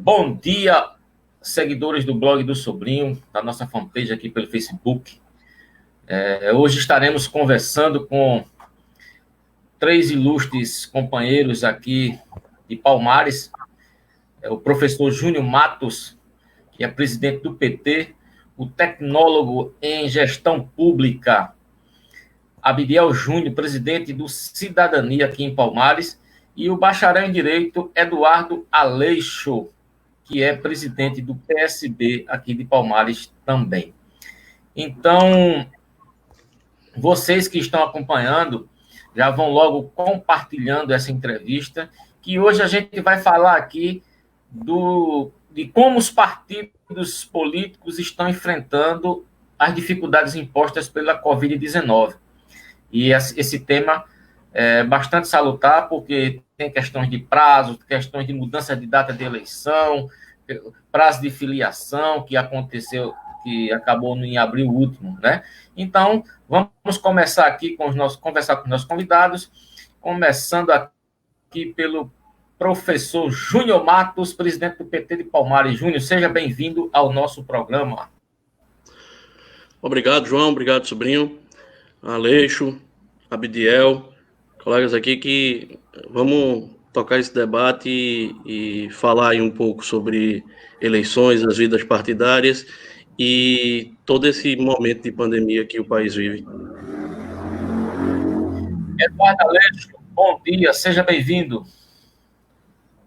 Bom dia, seguidores do blog do Sobrinho, da nossa fanpage aqui pelo Facebook. Hoje estaremos conversando com três ilustres companheiros aqui de Palmares. O professor Júnior Matos, que é presidente do PT, o tecnólogo em gestão pública, Abdiel Júnior, presidente do Cidadania aqui em Palmares, e o bacharel em Direito, Eduardo Aleixo, que é presidente do PSB aqui de Palmares também. Então, vocês que estão acompanhando, já vão logo compartilhando essa entrevista, que hoje a gente vai falar aqui de como os partidos políticos estão enfrentando as dificuldades impostas pela Covid-19. E esse tema é bastante salutar, porque tem questões de prazo, questões de mudança de data de eleição, prazo de filiação que aconteceu, que acabou em abril último, né? Então, vamos começar aqui conversar com os nossos convidados, começando aqui pelo professor Júnior Matos, presidente do PT de Palmares. Júnior, seja bem-vindo ao nosso programa. Obrigado, João. Obrigado, sobrinho. Aleixo, Abdiel, colegas aqui que vamos tocar esse debate e falar aí um pouco sobre eleições, as vidas partidárias e todo esse momento de pandemia que o país vive. Eduardo Aleixo, bom dia, seja bem-vindo.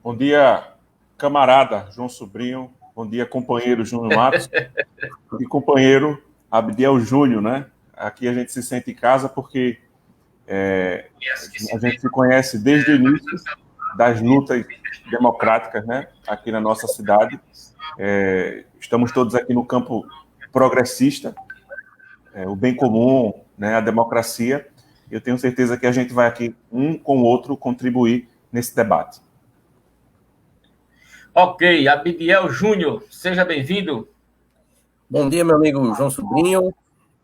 Bom dia, camarada João Sobrinho, bom dia, companheiro Júnior Matos e companheiro Abdiel Júnior, né? Aqui a gente se sente em casa porque a gente se conhece desde o início das lutas democráticas, né? Aqui na nossa cidade. Estamos todos aqui no campo progressista, o bem comum, né? A democracia. Eu tenho certeza que a gente vai aqui, um com o outro, contribuir nesse debate. Ok, Abdiel Júnior, seja bem-vindo. Bom dia, meu amigo João Sobrinho.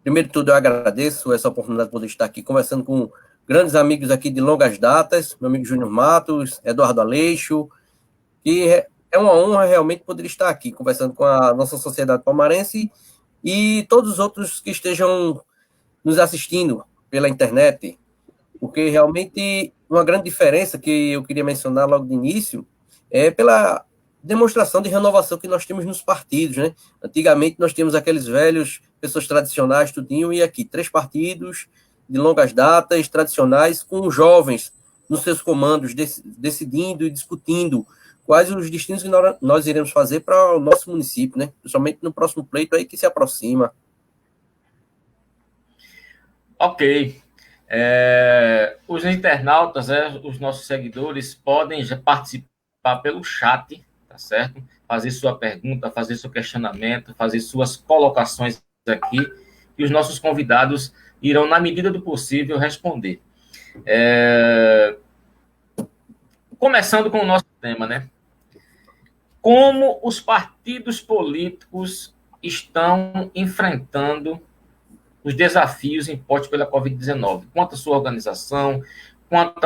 Primeiro de tudo, eu agradeço essa oportunidade de poder estar aqui conversando com grandes amigos aqui de longas datas, meu amigo Júnior Matos, Eduardo Aleixo, que é uma honra realmente poder estar aqui conversando com a nossa sociedade palmarense e todos os outros que estejam nos assistindo pela internet, porque realmente uma grande diferença que eu queria mencionar logo de início é pela demonstração de renovação que nós temos nos partidos, né? Antigamente nós tínhamos aqueles velhos, pessoas tradicionais, tudinho, e aqui 3 partidos de longas datas, tradicionais, com jovens nos seus comandos, decidindo e discutindo quais os destinos que nós iremos fazer para o nosso município, né? Principalmente no próximo pleito aí que se aproxima. Ok. Os internautas, os nossos seguidores, podem já participar pelo chat, tá certo? Fazer sua pergunta, fazer seu questionamento, fazer suas colocações aqui, e os nossos convidados irão, na medida do possível, responder. Começando com o nosso tema, né? Como os partidos políticos estão enfrentando os desafios impostos pela Covid-19, quanto à sua organização, quanto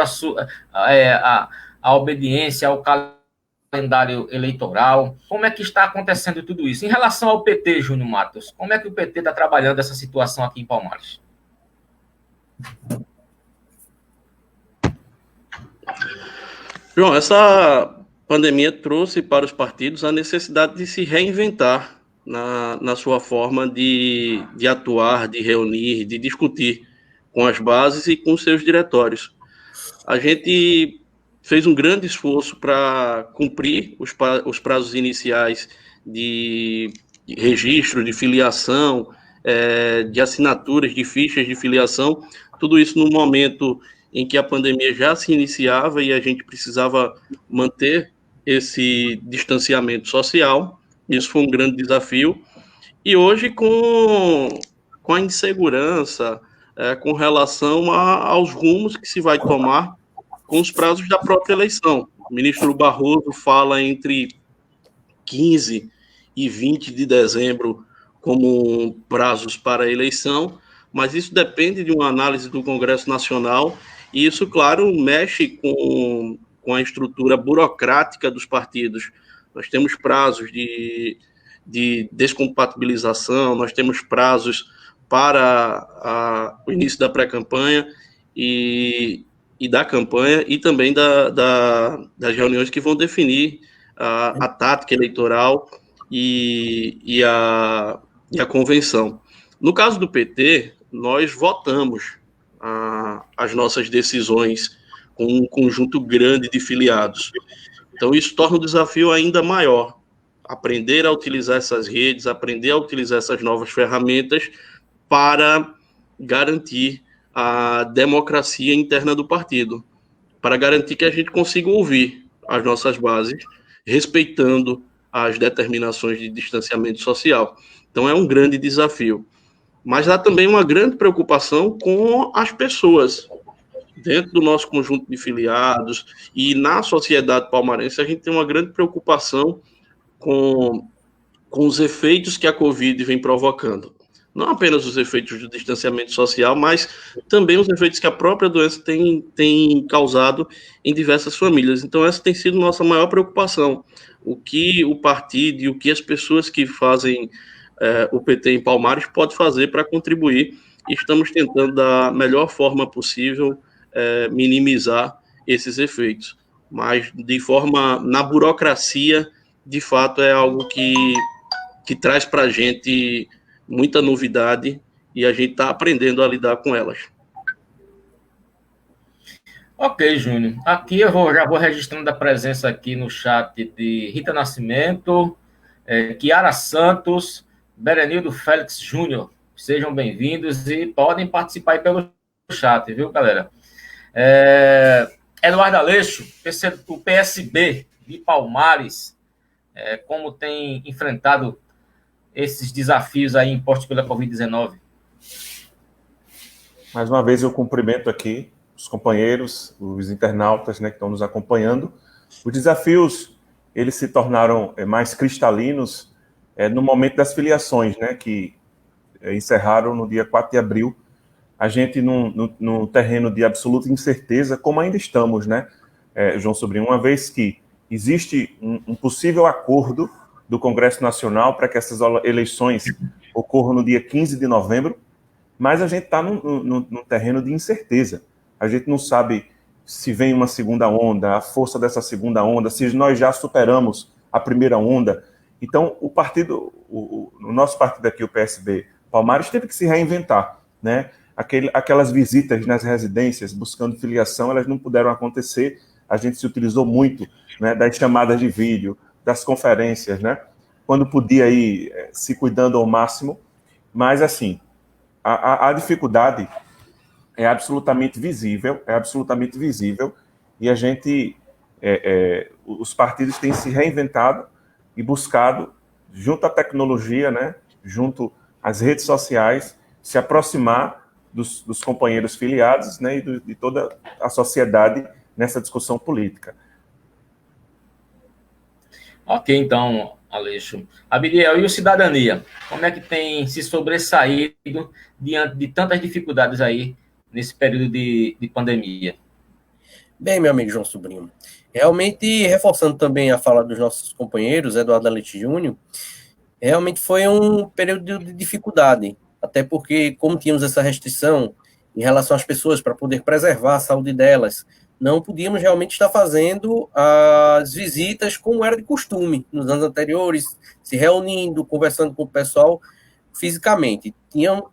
à obediência ao calendário eleitoral, como é que está acontecendo tudo isso? Em relação ao PT, Júnior Matos, como é que o PT está trabalhando essa situação aqui em Palmares? João, essa pandemia trouxe para os partidos a necessidade de se reinventar na sua forma de atuar, de reunir, de discutir com as bases e com seus diretórios. A gente fez um grande esforço para cumprir os prazos iniciais de registro, de filiação, de assinaturas, de fichas de filiação, tudo isso no momento em que a pandemia já se iniciava e a gente precisava manter esse distanciamento social. Isso foi um grande desafio. E hoje, com a insegurança, com relação aos rumos que se vai tomar com os prazos da própria eleição. O ministro Barroso fala entre 15 e 20 de dezembro como prazos para a eleição, mas isso depende de uma análise do Congresso Nacional, e isso, claro, mexe com a estrutura burocrática dos partidos. nós temos prazos de descompatibilização, nós temos prazos para o início da pré-campanha e da campanha, e também das reuniões que vão definir a tática eleitoral e a convenção. No caso do PT, nós votamos as nossas decisões com um conjunto grande de filiados. Então, isso torna o desafio ainda maior. Aprender a utilizar essas redes, aprender a utilizar essas novas ferramentas para garantir a democracia interna do partido, para garantir que a gente consiga ouvir as nossas bases, respeitando as determinações de distanciamento social. Então, é um grande desafio. Mas há também uma grande preocupação com as pessoas. Dentro do nosso conjunto de filiados e na sociedade palmarense, a gente tem uma grande preocupação com os efeitos que a Covid vem provocando. Não apenas os efeitos do distanciamento social, mas também os efeitos que a própria doença tem causado em diversas famílias. Então, essa tem sido nossa maior preocupação. O que o partido e o que as pessoas que fazem o PT em Palmares pode fazer para contribuir, e estamos tentando, da melhor forma possível, minimizar esses efeitos. Mas, na burocracia, de fato, é algo que traz para a gente muita novidade, e a gente está aprendendo a lidar com elas. Ok, Júnior. Aqui eu já vou registrando a presença aqui no chat de Rita Nascimento, Kiara Santos, Berenildo Félix Júnior. Sejam bem-vindos e podem participar aí pelo chat, viu, galera? Eduardo Aleixo, o PSB de Palmares, como tem enfrentado esses desafios aí impostos pela Covid-19? Mais uma vez eu cumprimento aqui os companheiros, os internautas, né, que estão nos acompanhando. Os desafios, eles se tornaram mais cristalinos no momento das filiações, né, que encerraram no dia 4 de abril. A gente num terreno de absoluta incerteza, como ainda estamos, né, João Sobrinho, uma vez que existe um possível acordo do Congresso Nacional para que essas eleições ocorram no dia 15 de novembro, mas a gente está num terreno de incerteza. A gente não sabe se vem uma segunda onda, a força dessa segunda onda, se nós já superamos a primeira onda. Então, o nosso partido aqui, o PSB Palmares, teve que se reinventar, né? Aquelas visitas nas residências buscando filiação, elas não puderam acontecer. A gente se utilizou muito, né, das chamadas de vídeo, das conferências, né? Quando podia ir se cuidando ao máximo. Mas, assim, a dificuldade é absolutamente visível, e a gente, os partidos têm se reinventado e buscado, junto à tecnologia, né, junto às redes sociais, se aproximar dos companheiros filiados, né, e de toda a sociedade nessa discussão política. Ok, então, Aleixo. Abigail, e o Cidadania? Como é que tem se sobressaído diante de tantas dificuldades aí nesse período de pandemia? Bem, meu amigo João Sobrinho, realmente, reforçando também a fala dos nossos companheiros, Eduardo Aleixo Júnior, realmente foi um período de dificuldade, até porque, como tínhamos essa restrição em relação às pessoas para poder preservar a saúde delas, não podíamos realmente estar fazendo as visitas como era de costume nos anos anteriores, se reunindo, conversando com o pessoal fisicamente.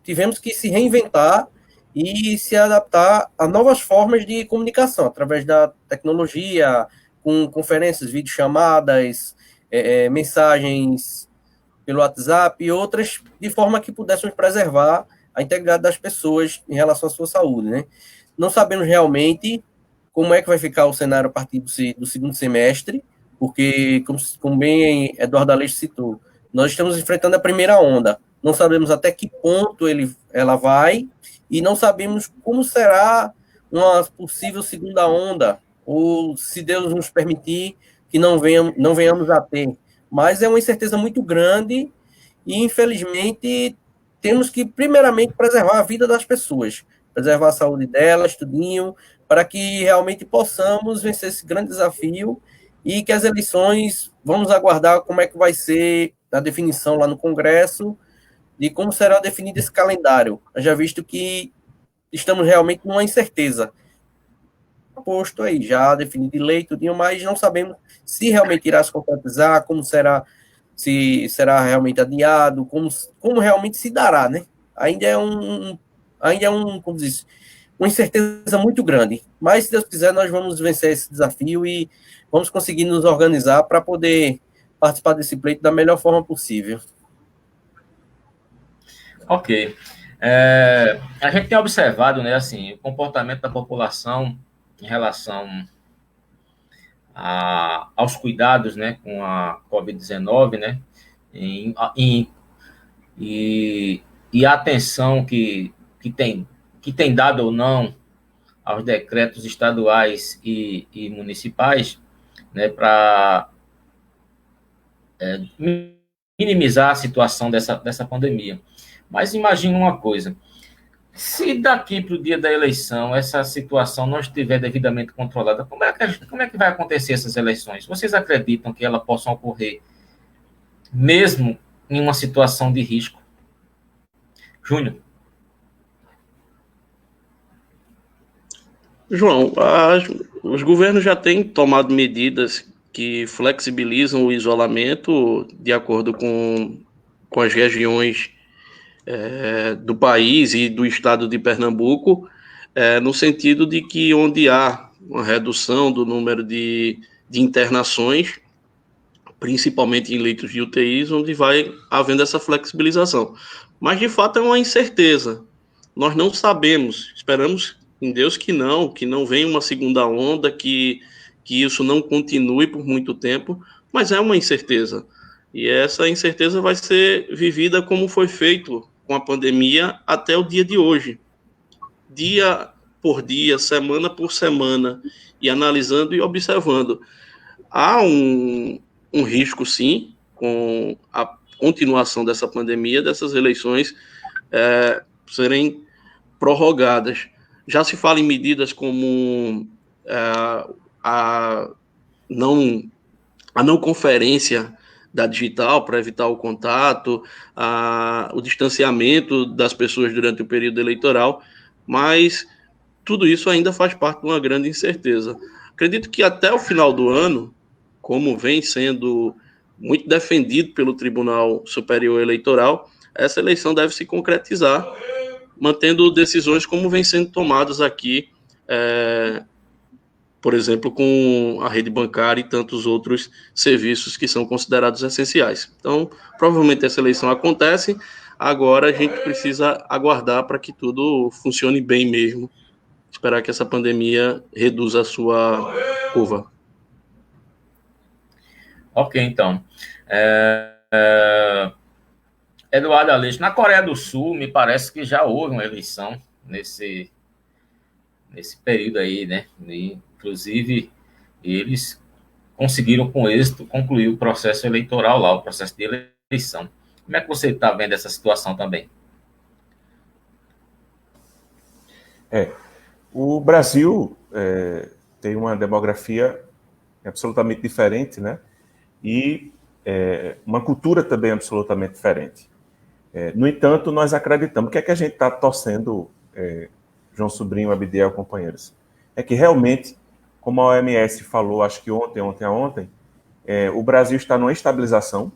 Tivemos que se reinventar e se adaptar a novas formas de comunicação, através da tecnologia, com conferências, videochamadas, mensagens pelo WhatsApp e outras, de forma que pudéssemos preservar a integridade das pessoas em relação à sua saúde, né? Não sabemos realmente como é que vai ficar o cenário a partir do segundo semestre, porque, como bem Eduardo Aleixo citou, nós estamos enfrentando a primeira onda. Não sabemos até que ponto ela vai, e não sabemos como será uma possível segunda onda, ou, se Deus nos permitir, que não venhamos a ter. Mas é uma incerteza muito grande e, infelizmente, temos que, primeiramente, preservar a vida das pessoas, preservar a saúde delas, tudinho, para que realmente possamos vencer esse grande desafio e que as eleições, vamos aguardar como é que vai ser a definição lá no Congresso de como será definido esse calendário. Já visto que estamos realmente numa incerteza. Posto aí, já definido de lei, tudinho, mas não sabemos se realmente irá se concretizar, como será, se será realmente adiado, como realmente se dará, né? Como diz, uma incerteza muito grande. Mas, se Deus quiser, nós vamos vencer esse desafio e vamos conseguir nos organizar para poder participar desse pleito da melhor forma possível. Ok. A gente tem observado, né, assim, o comportamento da população em relação aos cuidados, né, com a Covid-19, né, e a atenção que tem dado ou não aos decretos estaduais e municipais, né, para minimizar a situação dessa pandemia. Mas imagine uma coisa, se daqui para o dia da eleição essa situação não estiver devidamente controlada, como é que vai acontecer essas eleições? Vocês acreditam que elas possam ocorrer mesmo em uma situação de risco? Júnior? João, os governos já têm tomado medidas que flexibilizam o isolamento de acordo com as regiões do país e do estado de Pernambuco, no sentido de que onde há uma redução do número de internações, principalmente em leitos de UTIs, onde vai havendo essa flexibilização. Mas, de fato, é uma incerteza. Nós não sabemos, esperamos em Deus que não venha uma segunda onda, que isso não continue por muito tempo, mas é uma incerteza. E essa incerteza vai ser vivida como foi feito com a pandemia até o dia de hoje. Dia por dia, semana por semana, e analisando e observando. Há um risco, sim, com a continuação dessa pandemia, dessas eleições serem prorrogadas. Já se fala em medidas como a não conferência da digital para evitar o contato, o distanciamento das pessoas durante o período eleitoral, mas tudo isso ainda faz parte de uma grande incerteza. Acredito que até o final do ano, como vem sendo muito defendido pelo Tribunal Superior Eleitoral, essa eleição deve se concretizar, mantendo decisões como vem sendo tomadas aqui, por exemplo, com a rede bancária e tantos outros serviços que são considerados essenciais. Então, provavelmente essa eleição acontece, agora a gente precisa aguardar para que tudo funcione bem mesmo, esperar que essa pandemia reduza a sua curva. Ok, então. Eduardo Aleixo, na Coreia do Sul, me parece que já houve uma eleição nesse período aí, né? E, inclusive, eles conseguiram com êxito concluir o processo eleitoral lá, o processo de eleição. Como é que você está vendo essa situação também? O Brasil tem uma demografia absolutamente diferente, né? E uma cultura também absolutamente diferente. No entanto, nós acreditamos, o que é que a gente está torcendo, João Sobrinho, Abdiel, companheiros? É que realmente, como a OMS falou, acho que ontem, o Brasil está numa estabilização,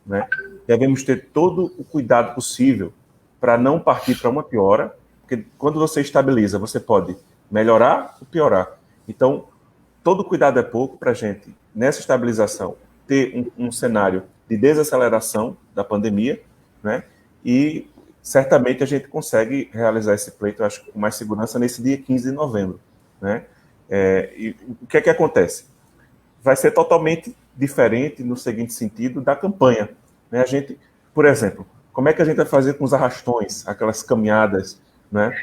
né? Devemos ter todo o cuidado possível para não partir para uma piora, porque quando você estabiliza, você pode melhorar ou piorar. Então, todo cuidado é pouco para a gente, nessa estabilização, ter um cenário de desaceleração da pandemia, né? E certamente a gente consegue realizar esse pleito, eu acho, com mais segurança nesse dia 15 de novembro, né? E o que é que acontece? Vai ser totalmente diferente no seguinte sentido da campanha, né? A gente, por exemplo, como é que a gente vai fazer com os arrastões, aquelas caminhadas, né?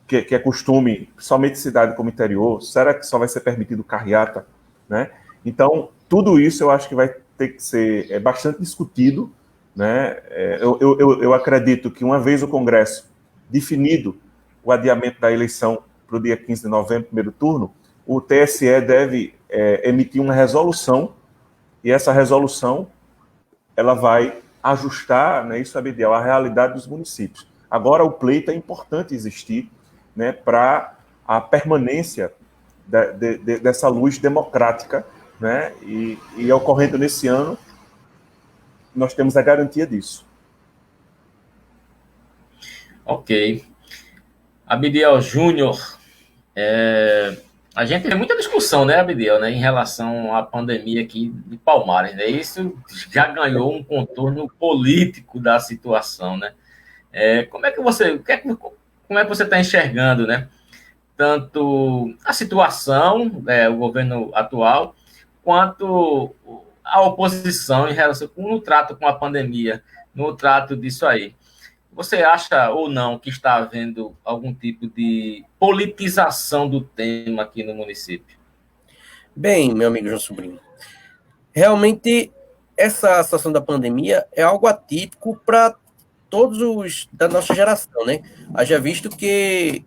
Que é costume, somente cidade como interior? Será que só vai ser permitido carreata, né? Então, tudo isso eu acho que vai ter que ser bastante discutido, né? Eu acredito que uma vez o Congresso definido o adiamento da eleição para o dia 15 de novembro, primeiro turno, o TSE deve emitir uma resolução, e essa resolução ela vai ajustar, né, isso, Abdiel, a realidade dos municípios. Agora, o pleito é importante existir, né, para a permanência dessa luz democrática, né, e ocorrendo nesse ano, nós temos a garantia disso. Ok. Abdiel Júnior, a gente tem muita discussão, né, Abdiel, né, em relação à pandemia aqui de Palmares, né? Isso já ganhou um contorno político da situação, né? Como é que você está enxergando, né? Tanto a situação, o governo atual, quanto a oposição em relação no trato com a pandemia, no trato disso aí. Você acha ou não que está havendo algum tipo de politização do tema aqui no município? Bem, meu amigo João Sobrinho, realmente essa situação da pandemia é algo atípico para todos os da nossa geração, né? Haja visto que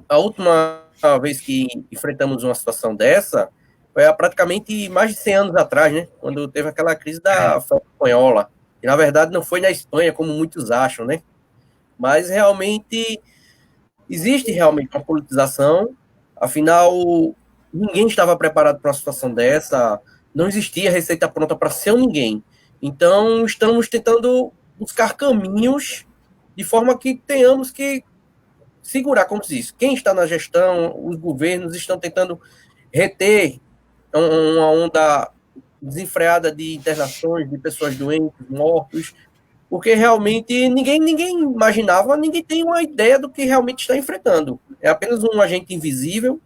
a última vez que enfrentamos uma situação dessa foi há praticamente mais de 100 anos atrás, né? Quando teve aquela crise da febre espanhola. E, na verdade, não foi na Espanha, como muitos acham, né? Mas, realmente, existe realmente uma politização. Afinal, ninguém estava preparado para uma situação dessa. Não existia receita pronta para ser ninguém. Então, estamos tentando buscar caminhos de forma que tenhamos que segurar, como se diz, quem está na gestão, os governos estão tentando reter uma onda desenfreada de internações, de pessoas doentes, mortos, porque realmente ninguém imaginava, ninguém tem uma ideia do que realmente está enfrentando. É apenas um agente invisível,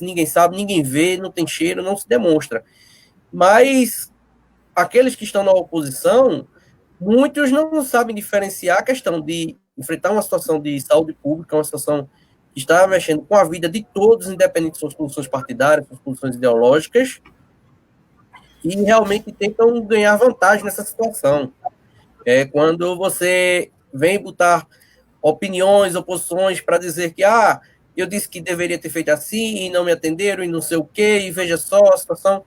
ninguém sabe, ninguém vê, não tem cheiro, não se demonstra. Mas aqueles que estão na oposição, muitos não sabem diferenciar a questão de enfrentar uma situação de saúde pública, uma situação que está mexendo com a vida de todos, independente de suas posições partidárias, suas posições ideológicas, e realmente tentam ganhar vantagem nessa situação. Quando você vem botar opiniões, oposições para dizer que eu disse que deveria ter feito assim e não me atenderam e não sei o quê, e veja só a situação.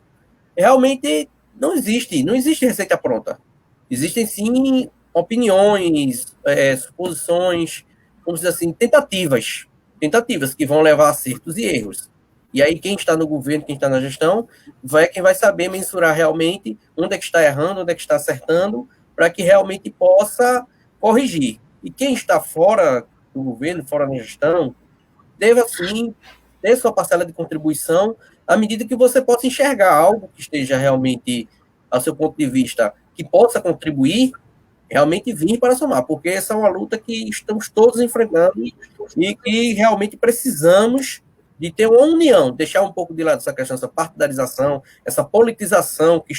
Realmente não existe receita pronta. Existem sim opiniões, suposições, vamos dizer assim, tentativas que vão levar a acertos e erros. E aí quem está no governo, quem está na gestão, quem vai saber mensurar realmente onde é que está errando, onde é que está acertando, para que realmente possa corrigir. E quem está fora do governo, fora da gestão, deva sim ter sua parcela de contribuição à medida que você possa enxergar algo que esteja realmente, ao seu ponto de vista, que possa contribuir, realmente vir para somar, porque essa é uma luta que estamos todos enfrentando e que realmente precisamos de ter uma união, deixar um pouco de lado essa questão, essa partidarização, essa politização que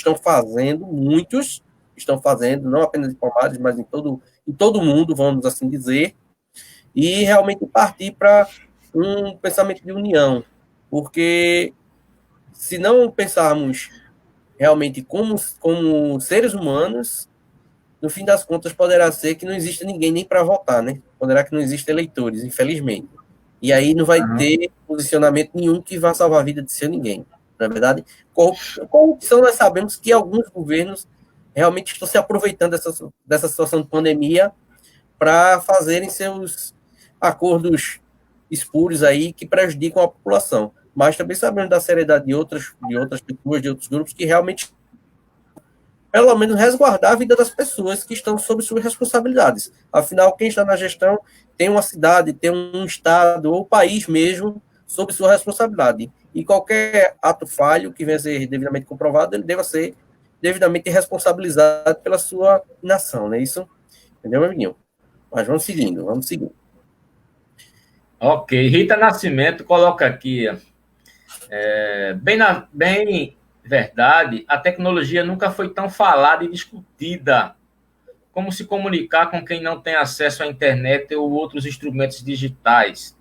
muitos estão fazendo, não apenas em Palmares, mas em todo o mundo, vamos assim dizer, e realmente partir para um pensamento de união, porque se não pensarmos realmente como seres humanos, no fim das contas poderá ser que não exista ninguém nem para votar, né? Poderá que não exista eleitores, infelizmente. E aí não vai ter posicionamento nenhum que vá salvar a vida de seu ninguém. Na verdade, corrupção nós sabemos que alguns governos realmente estão se aproveitando dessa situação de pandemia para fazerem seus acordos espúrios aí que prejudicam a população. Mas também sabemos da seriedade de outras pessoas, de outros grupos, que realmente, pelo menos, resguardar a vida das pessoas que estão sob suas responsabilidades. Afinal, quem está na gestão tem uma cidade, tem um estado, ou país mesmo, sob sua responsabilidade. E qualquer ato falho que venha a ser devidamente comprovado, ele deva ser devidamente responsabilizado pela sua inação, não é isso? Entendeu, meu amiguinho? Mas vamos seguindo. Ok, Rita Nascimento coloca aqui, bem verdade, a tecnologia nunca foi tão falada e discutida. Como se comunicar com quem não tem acesso à internet ou outros instrumentos digitais?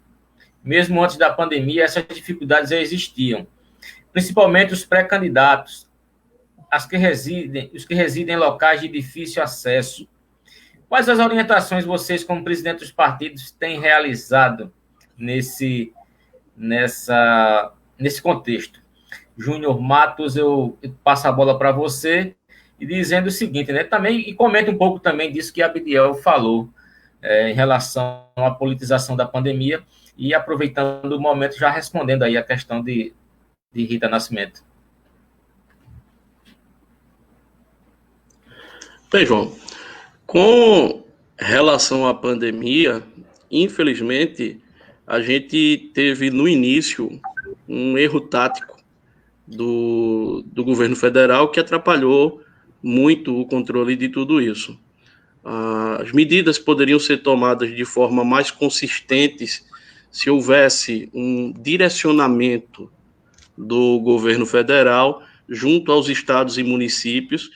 Mesmo antes da pandemia, essas dificuldades já existiam, principalmente os pré-candidatos, os que residem em locais de difícil acesso. Quais as orientações vocês, como presidente dos partidos, têm realizado nesse contexto? Júnior Matos, eu passo a bola para você e dizendo o seguinte, né? Também, e comenta um pouco também disso que a Abdiel falou em relação à politização da pandemia e aproveitando o momento, já respondendo aí a questão de Rita Nascimento. Bem, João, com relação à pandemia, infelizmente, a gente teve no início um erro tático do governo federal que atrapalhou muito o controle de tudo isso. As medidas poderiam ser tomadas de forma mais consistentes se houvesse um direcionamento do governo federal junto aos estados e municípios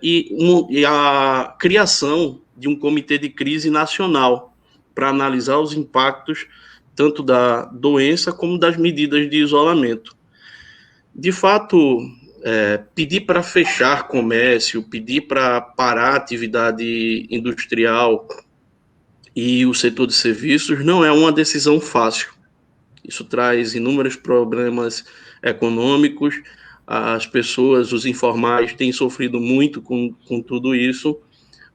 e a criação de um comitê de crise nacional para analisar os impactos tanto da doença como das medidas de isolamento. De fato, pedir para fechar comércio, pedir para parar a atividade industrial e o setor de serviços não é uma decisão fácil. Isso traz inúmeros problemas econômicos, as pessoas, os informais, têm sofrido muito com tudo isso,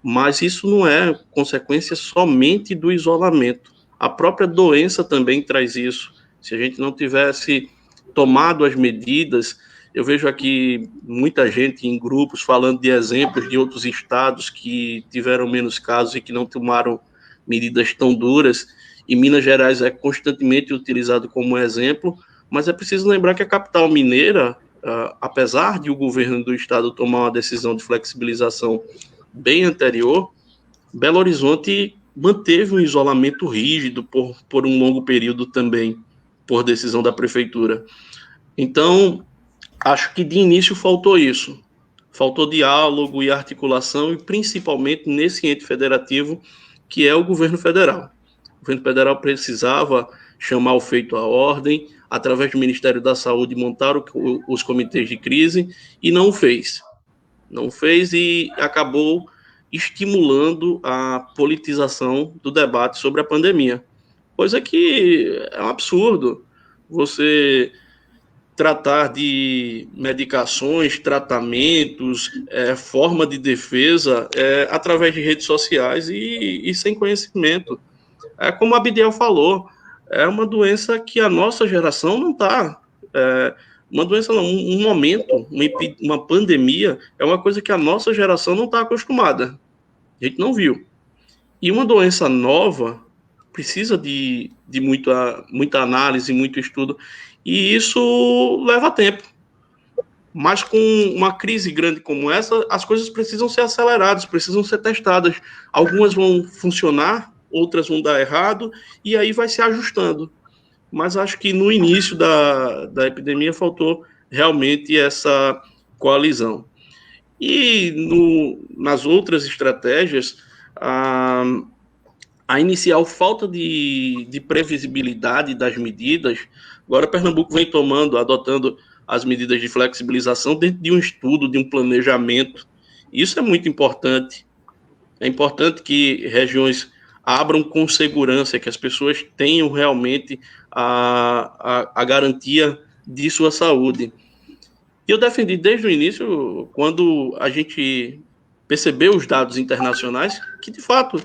mas isso não é consequência somente do isolamento. A própria doença também traz isso. Se a gente não tivesse tomado as medidas, eu vejo aqui muita gente em grupos falando de exemplos de outros estados que tiveram menos casos e que não tomaram medidas tão duras, e Minas Gerais é constantemente utilizado como exemplo, mas é preciso lembrar que a capital mineira, apesar de o governo do estado tomar uma decisão de flexibilização bem anterior, Belo Horizonte manteve um isolamento rígido por um longo período também, por decisão da prefeitura. Então, acho que de início faltou isso. Faltou diálogo e articulação, e principalmente nesse ente federativo, que é o governo federal. O governo federal precisava chamar o feito à ordem, através do Ministério da Saúde, montar os comitês de crise, e não fez. Não fez e acabou estimulando a politização do debate sobre a pandemia. Coisa que é um absurdo. Você tratar de medicações, tratamentos, forma de defesa através de redes sociais e sem conhecimento. Como a Abdiel falou, é uma doença que a nossa geração não está. Uma doença não, um momento, uma pandemia, é uma coisa que a nossa geração não está acostumada. A gente não viu. E uma doença nova precisa de muita análise, muito estudo, e isso leva tempo. Mas com uma crise grande como essa, as coisas precisam ser aceleradas, precisam ser testadas. Algumas vão funcionar, outras vão dar errado, e aí vai se ajustando. Mas acho que no início da epidemia faltou realmente essa coalizão. E nas outras estratégias, a inicial falta de previsibilidade das medidas, agora Pernambuco vem adotando as medidas de flexibilização dentro de um estudo, de um planejamento. Isso é muito importante. É importante que regiões abram com segurança, que as pessoas tenham realmente a garantia de sua saúde. E eu defendi desde o início, quando a gente percebeu os dados internacionais, que de fato,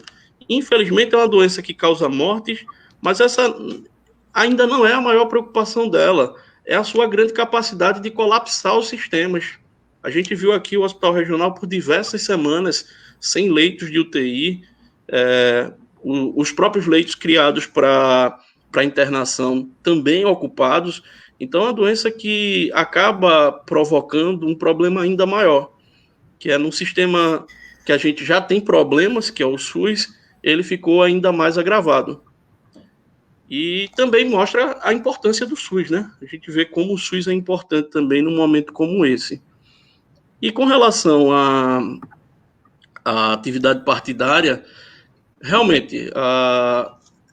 infelizmente, é uma doença que causa mortes, mas essa ainda não é a maior preocupação dela. É a sua grande capacidade de colapsar os sistemas. A gente viu aqui o Hospital Regional por diversas semanas, sem leitos de UTI, os próprios leitos criados para internação também ocupados. Então, é uma doença que acaba provocando um problema ainda maior, que é num sistema que a gente já tem problemas, que é o SUS, ele ficou ainda mais agravado. E também mostra a importância do SUS, né? A gente vê como o SUS é importante também num momento como esse. E com relação à atividade partidária, realmente,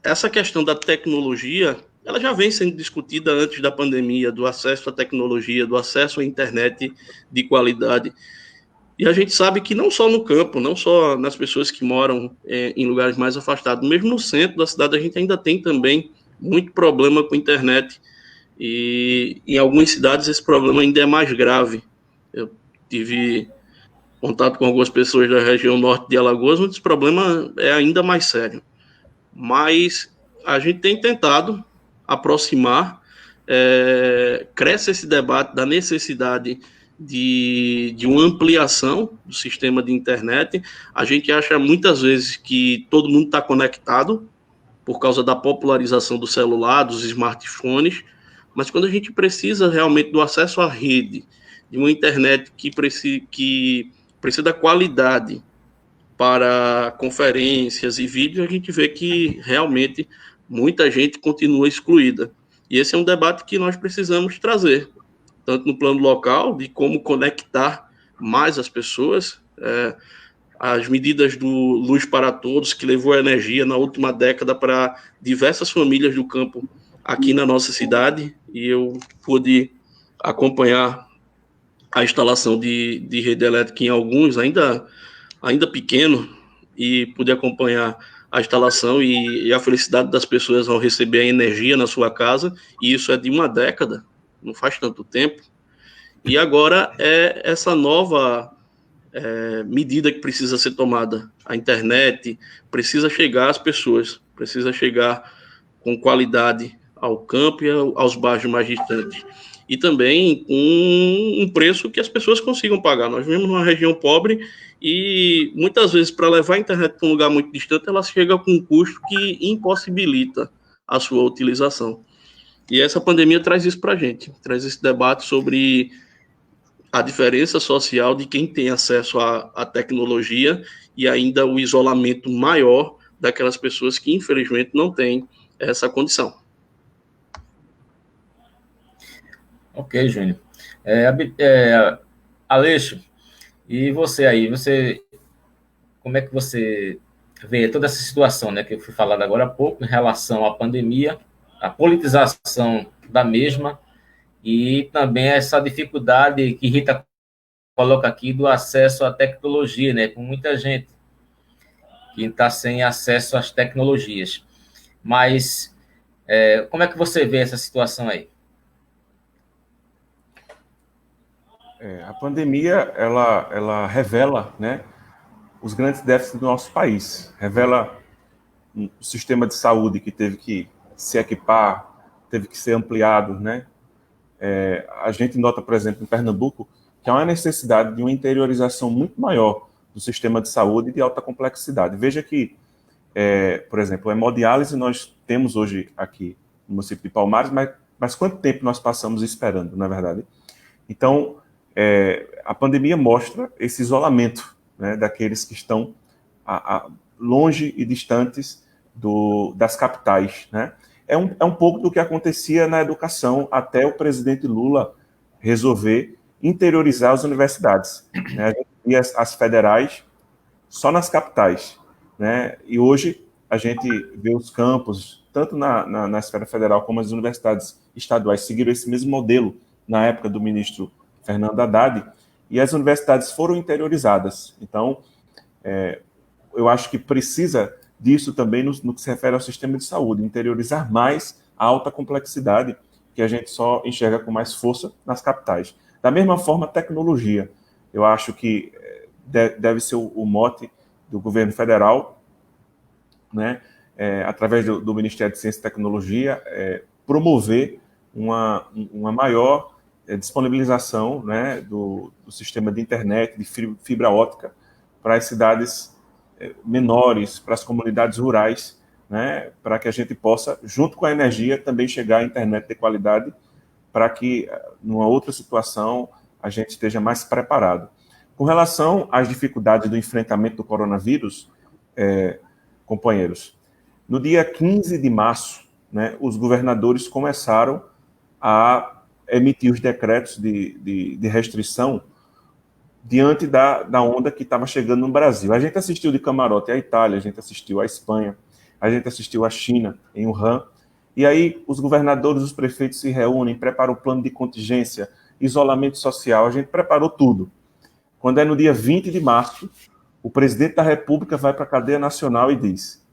essa questão da tecnologia, ela já vem sendo discutida antes da pandemia, do acesso à tecnologia, do acesso à internet de qualidade. E a gente sabe que não só no campo, não só nas pessoas que moram em lugares mais afastados, mesmo no centro da cidade a gente ainda tem também muito problema com internet. E em algumas cidades esse problema ainda é mais grave. Eu tive contato com algumas pessoas da região norte de Alagoas, onde esse problema é ainda mais sério. Mas a gente tem tentado aproximar, cresce esse debate da necessidade de uma ampliação do sistema de internet. A gente acha muitas vezes que todo mundo está conectado por causa da popularização do celular, dos smartphones, mas quando a gente precisa realmente do acesso à rede, de uma internet que precisa da qualidade para conferências e vídeos, a gente vê que realmente muita gente continua excluída. E esse é um debate que nós precisamos trazer, tanto no plano local, de como conectar mais as pessoas, as medidas do Luz para Todos, que levou a energia na última década para diversas famílias do campo aqui na nossa cidade, e eu pude acompanhar a instalação de rede elétrica em alguns, ainda pequeno, e pude acompanhar a instalação e a felicidade das pessoas ao receber a energia na sua casa, e isso é de uma década, não faz tanto tempo. E agora é essa nova medida que precisa ser tomada. A internet precisa chegar às pessoas, precisa chegar com qualidade ao campo e aos bairros mais distantes. E também com um preço que as pessoas consigam pagar. Nós vivemos numa região pobre e muitas vezes para levar a internet para um lugar muito distante, ela chega com um custo que impossibilita a sua utilização. E essa pandemia traz isso para a gente, traz esse debate sobre a diferença social de quem tem acesso à tecnologia e ainda o isolamento maior daquelas pessoas que, infelizmente, não têm essa condição. Ok, Júnior. Aleixo, e você aí, como é que você vê toda essa situação, né, que eu fui falando agora há pouco, em relação à pandemia, a politização da mesma, e também essa dificuldade que Rita coloca aqui do acesso à tecnologia, né? Com muita gente que está sem acesso às tecnologias. Mas como é que você vê essa situação aí? A pandemia, ela revela, né, os grandes déficits do nosso país. Revela um sistema de saúde que teve que se equipar, teve que ser ampliado, né? A gente nota, por exemplo, em Pernambuco, que há uma necessidade de uma interiorização muito maior do sistema de saúde de alta complexidade. Veja que, por exemplo, a hemodiálise nós temos hoje aqui no município de Palmares, mas quanto tempo nós passamos esperando, na verdade? Então, a pandemia mostra esse isolamento, né, daqueles que estão longe e distantes das capitais, né? É um pouco do que acontecia na educação até o presidente Lula resolver interiorizar as universidades, né? A gente via as federais só nas capitais, né? E hoje a gente vê os campos, tanto na esfera federal como as universidades estaduais, seguiram esse mesmo modelo na época do ministro Fernando Haddad, e as universidades foram interiorizadas. Então, eu acho que precisa disso também no que se refere ao sistema de saúde, interiorizar mais a alta complexidade que a gente só enxerga com mais força nas capitais. Da mesma forma, a tecnologia. Eu acho que deve ser o mote do governo federal, né, através do Ministério de Ciência e Tecnologia, promover uma maior disponibilização, né, do sistema de internet, de fibra óptica, para as cidades menores, para as comunidades rurais, né, para que a gente possa, junto com a energia, também chegar à internet de qualidade, para que, numa outra situação, a gente esteja mais preparado. Com relação às dificuldades do enfrentamento do coronavírus, companheiros, no dia 15 de março, né, os governadores começaram a emitir os decretos de restrição diante da onda que estava chegando no Brasil. A gente assistiu de camarote à Itália, a gente assistiu à Espanha, a gente assistiu à China, em Wuhan, e aí os governadores, os prefeitos se reúnem, preparam o plano de contingência, isolamento social, a gente preparou tudo. Quando é no dia 20 de março, o presidente da República vai para a cadeia nacional e diz: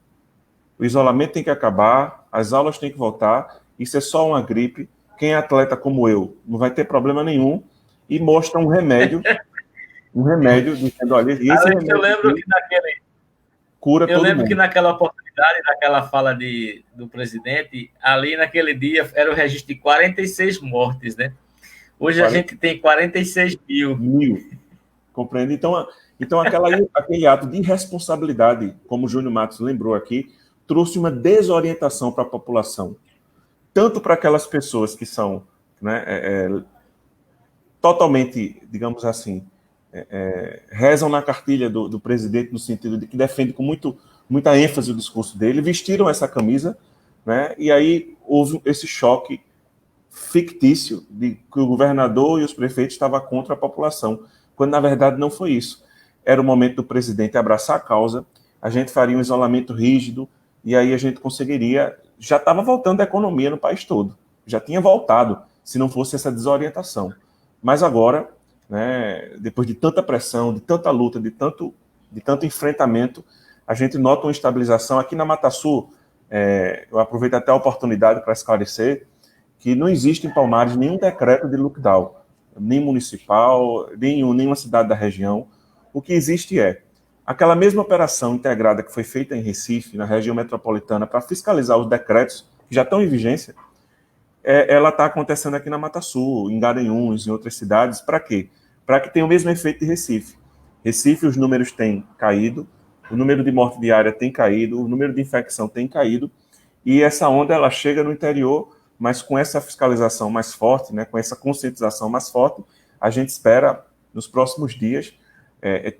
o isolamento tem que acabar, as aulas têm que voltar, isso é só uma gripe, quem é atleta como eu não vai ter problema nenhum, e mostra um remédio dizendo, olha, esse remédio eu lembro que cura Eu todo lembro que mundo. naquela oportunidade, naquela fala do presidente, ali naquele dia era o registro de 46 mortes, né? Hoje a 40 gente tem 46 mil. mil, compreende? Então aquele ato de irresponsabilidade, como o Júnior Matos lembrou aqui, trouxe uma desorientação para a população, tanto para aquelas pessoas que são, né, totalmente, digamos assim, rezam na cartilha do presidente, no sentido de que defende com muita ênfase o discurso dele, vestiram essa camisa, né, e aí houve esse choque fictício de que o governador e os prefeitos estavam contra a população, quando na verdade não foi isso. Era o momento do presidente abraçar a causa, a gente faria um isolamento rígido, e aí a gente conseguiria, já estava voltando a economia no país todo, já tinha voltado, se não fosse essa desorientação. Mas agora, né, depois de tanta pressão, de tanta luta, de tanto enfrentamento, a gente nota uma estabilização. Aqui na Mata Sul, eu aproveito até a oportunidade para esclarecer que não existe em Palmares nenhum decreto de lockdown, nem municipal, nenhuma cidade da região. O que existe é aquela mesma operação integrada que foi feita em Recife, na região metropolitana, para fiscalizar os decretos que já estão em vigência, ela está acontecendo aqui na Mata Sul, em Garanhuns, em outras cidades. Para quê? Para que tenha o mesmo efeito de Recife. Recife, os números têm caído, o número de morte diária tem caído, o número de infecção tem caído, e essa onda ela chega no interior, mas com essa fiscalização mais forte, né, com essa conscientização mais forte, a gente espera, nos próximos dias,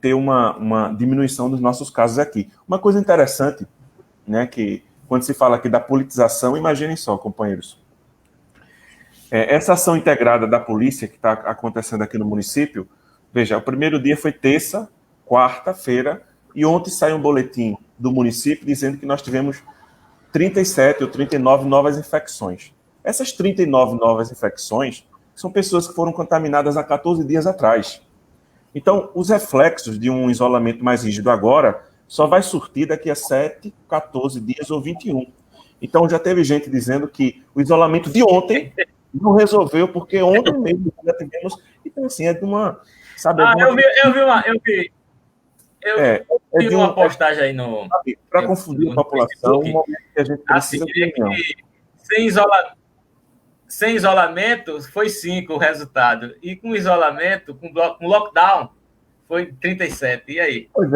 ter uma diminuição dos nossos casos aqui. Uma coisa interessante, né, que quando se fala aqui da politização, imaginem só, companheiros, essa ação integrada da polícia que está acontecendo aqui no município, veja, o primeiro dia foi terça, quarta-feira, e ontem saiu um boletim do município dizendo que nós tivemos 37 ou 39 novas infecções. Essas 39 novas infecções são pessoas que foram contaminadas há 14 dias atrás. Então, os reflexos de um isolamento mais rígido agora só vai surtir daqui a 7, 14 dias ou 21. Então, já teve gente dizendo que o isolamento de ontem não resolveu, porque ontem mesmo já tivemos. Então, assim, é de uma. Sabe, eu vi uma postagem aí no. Para confundir a população, um momento que a gente precisa de união. Sem isolamento, foi 5 o resultado. E com isolamento, com lockdown, foi 37. E aí? Pois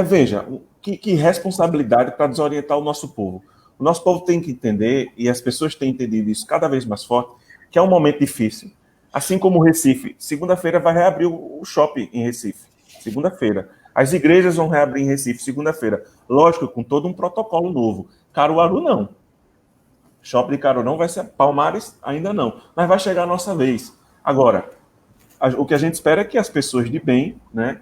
veja, que responsabilidade para desorientar o nosso povo. O nosso povo tem que entender, e as pessoas têm entendido isso cada vez mais forte, que é um momento difícil. Assim como o Recife, segunda-feira vai reabrir o shopping em Recife. Segunda-feira. As igrejas vão reabrir em Recife, segunda-feira. Lógico, com todo um protocolo novo. Caruaru, não. Shopping de Caruaru não vai ser. Palmares, ainda não. Mas vai chegar a nossa vez. Agora, o que a gente espera é que as pessoas de bem, né,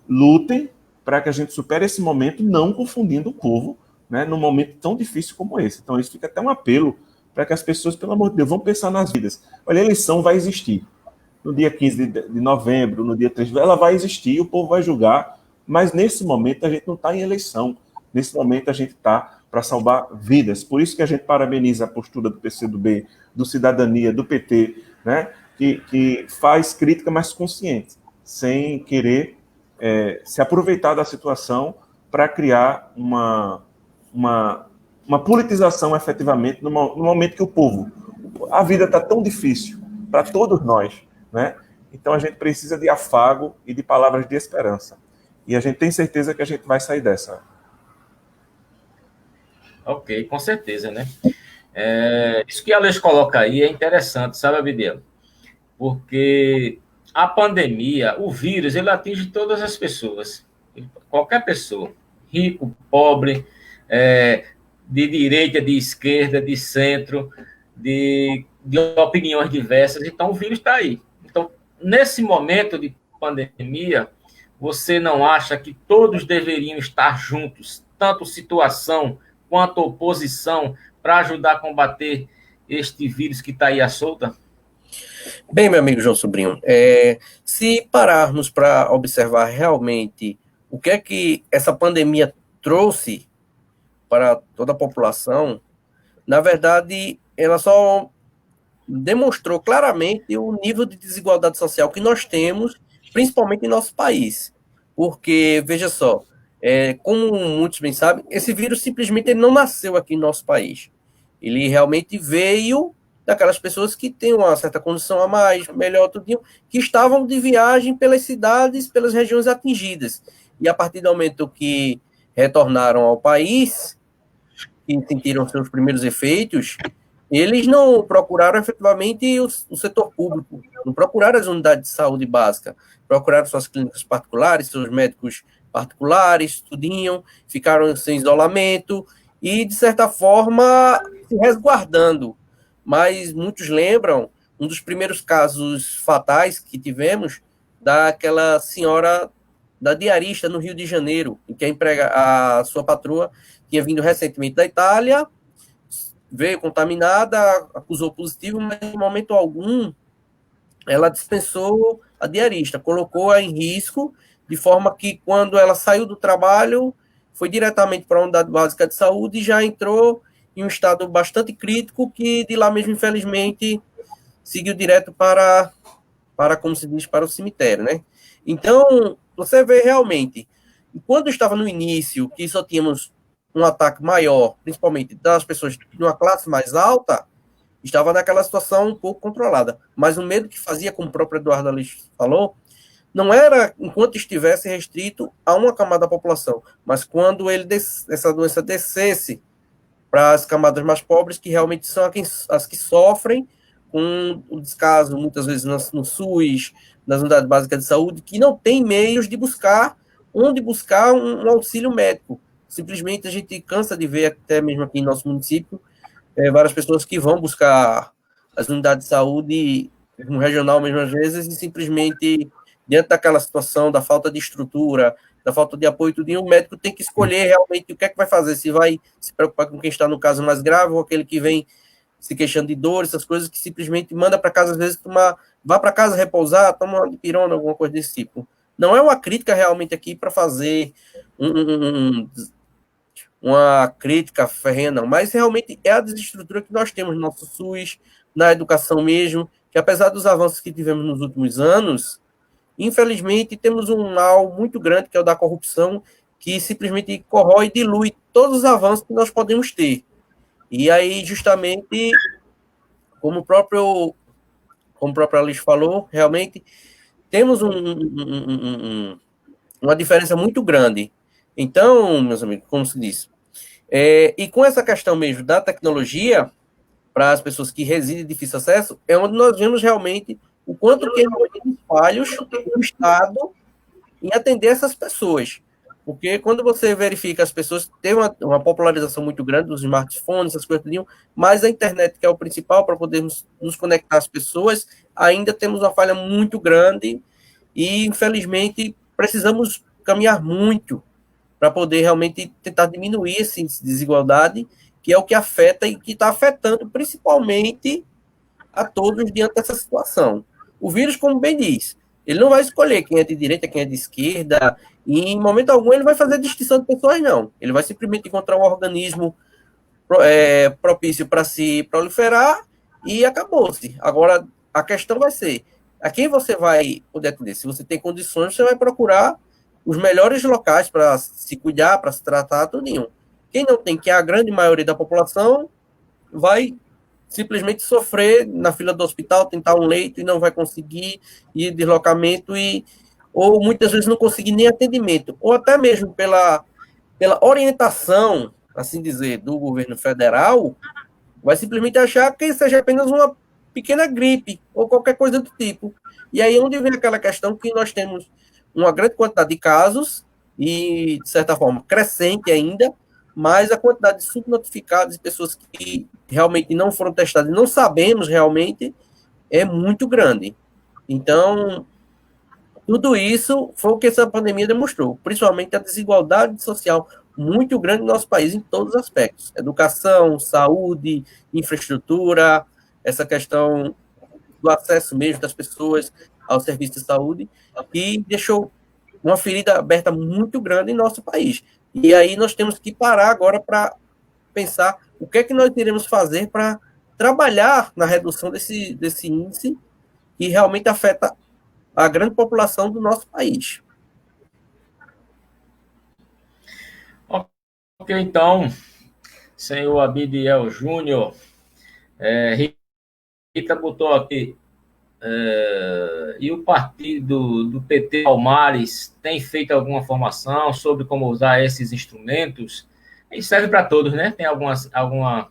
lutem para que a gente supere esse momento, não confundindo o povo, né, num momento tão difícil como esse. Então, isso fica até um apelo para que as pessoas, pelo amor de Deus, vão pensar nas vidas. Olha, a eleição vai existir. No dia 15 de novembro, no dia 3, ela vai existir, o povo vai julgar, mas nesse momento a gente não está em eleição. Nesse momento a gente está para salvar vidas. Por isso que a gente parabeniza a postura do PCdoB, do Cidadania, do PT, né, que faz crítica mais consciente, sem querer se aproveitar da situação para criar uma politização efetivamente no momento que o povo... A vida está tão difícil para todos nós, né? Então a gente precisa de afago e de palavras de esperança. E a gente tem certeza que a gente vai sair dessa. Ok, com certeza, né? Isso que a Alex coloca aí é interessante, sabe, Abdiel? Porque a pandemia, o vírus, ele atinge todas as pessoas. Qualquer pessoa. Rico, pobre, de direita, de esquerda, de centro, de opiniões diversas. Então, o vírus está aí. Então, nesse momento de pandemia, você não acha que todos deveriam estar juntos, tanto situação quanto oposição, para ajudar a combater este vírus que está aí à solta? Bem, meu amigo João Sobrinho, se pararmos para observar realmente o que é que essa pandemia trouxe para toda a população, na verdade, ela só demonstrou claramente o nível de desigualdade social que nós temos, principalmente em nosso país. Porque, veja só, como muitos bem sabem, esse vírus simplesmente ele não nasceu aqui no nosso país. Ele realmente veio daquelas pessoas que têm uma certa condição a mais, melhor, tudinho, que estavam de viagem pelas cidades, pelas regiões atingidas. E a partir do momento que retornaram ao país, que sentiram seus primeiros efeitos, eles não procuraram efetivamente o setor público, não procuraram as unidades de saúde básica, procuraram suas clínicas particulares, seus médicos particulares, estudinham, ficaram sem isolamento e, de certa forma, se resguardando. Mas muitos lembram um dos primeiros casos fatais que tivemos daquela senhora da diarista no Rio de Janeiro, em que a sua patroa tinha vindo recentemente da Itália, veio contaminada, acusou positivo, mas em momento algum ela dispensou a diarista, colocou-a em risco, de forma que quando ela saiu do trabalho, foi diretamente para a unidade básica de saúde e já entrou em um estado bastante crítico, que de lá mesmo, infelizmente, seguiu direto para como se diz, para o cemitério, né? Então, você vê realmente, quando estava no início, que só tínhamos um ataque maior, principalmente das pessoas de uma classe mais alta, estava naquela situação um pouco controlada. Mas o medo que fazia, como o próprio Eduardo Aleixo falou, não era enquanto estivesse restrito a uma camada da população, mas quando essa doença descesse para as camadas mais pobres, que realmente são as que sofrem com o descaso, muitas vezes no SUS, nas unidades básicas de saúde, que não tem meios de buscar onde buscar um auxílio médico. Simplesmente a gente cansa de ver, até mesmo aqui em nosso município, várias pessoas que vão buscar as unidades de saúde no regional mesmo às vezes, e simplesmente, diante daquela situação da falta de estrutura, da falta de apoio, tudo, o médico tem que escolher realmente o que é que vai fazer, se vai se preocupar com quem está no caso mais grave, ou aquele que vem se queixando de dor, essas coisas que simplesmente manda para casa, às vezes, vá para casa repousar, toma uma dipirona, alguma coisa desse tipo. Não é uma crítica realmente aqui para fazer uma crítica ferrenha, não, mas realmente é a desestrutura que nós temos no nosso SUS, na educação mesmo, que apesar dos avanços que tivemos nos últimos anos, infelizmente temos um mal muito grande, que é o da corrupção, que simplesmente corrói e dilui todos os avanços que nós podemos ter. E aí, justamente, como o próprio Alice falou, realmente temos uma diferença muito grande. Então, meus amigos, como se diz, e com essa questão mesmo da tecnologia, para as pessoas que residem em difícil acesso, é onde nós vemos realmente o quanto que tem falhos do Estado em atender essas pessoas. Porque quando você verifica as pessoas, tem uma popularização muito grande dos smartphones, essas coisas, mas a internet, que é o principal para podermos nos conectar às pessoas, ainda temos uma falha muito grande e, infelizmente, precisamos caminhar muito para poder realmente tentar diminuir essa desigualdade, que é o que afeta e que está afetando principalmente a todos diante dessa situação. O vírus, como bem diz, ele não vai escolher quem é de direita, quem é de esquerda, e em momento algum ele vai fazer distinção de pessoas, não. Ele vai simplesmente encontrar um organismo propício para se proliferar e acabou-se. Agora, a questão vai ser, a quem você vai poder atender? Se você tem condições, você vai procurar os melhores locais para se cuidar, para se tratar, tudinho. Quem não tem, que é a grande maioria da população, vai simplesmente sofrer na fila do hospital, tentar um leito e não vai conseguir ir deslocamento, ou muitas vezes não conseguir nem atendimento, ou até mesmo pela orientação, assim dizer, do governo federal, vai simplesmente achar que seja apenas uma pequena gripe, ou qualquer coisa do tipo. E aí onde vem aquela questão que nós temos uma grande quantidade de casos, e, de certa forma, crescente ainda, mas a quantidade de subnotificados e pessoas que realmente não foram testadas, não sabemos realmente, é muito grande. Então, tudo isso foi o que essa pandemia demonstrou, principalmente a desigualdade social muito grande no nosso país em todos os aspectos. Educação, saúde, infraestrutura, essa questão do acesso mesmo das pessoas ao serviço de saúde, e deixou uma ferida aberta muito grande em nosso país. E aí nós temos que parar agora para pensar o que é que nós iremos fazer para trabalhar na redução desse índice que realmente afeta a grande população do nosso país. Ok, então, senhor Abidiel Júnior, Rita botou aqui, e o partido do PT Palmares tem feito alguma formação sobre como usar esses instrumentos? E serve para todos, né? Tem alguma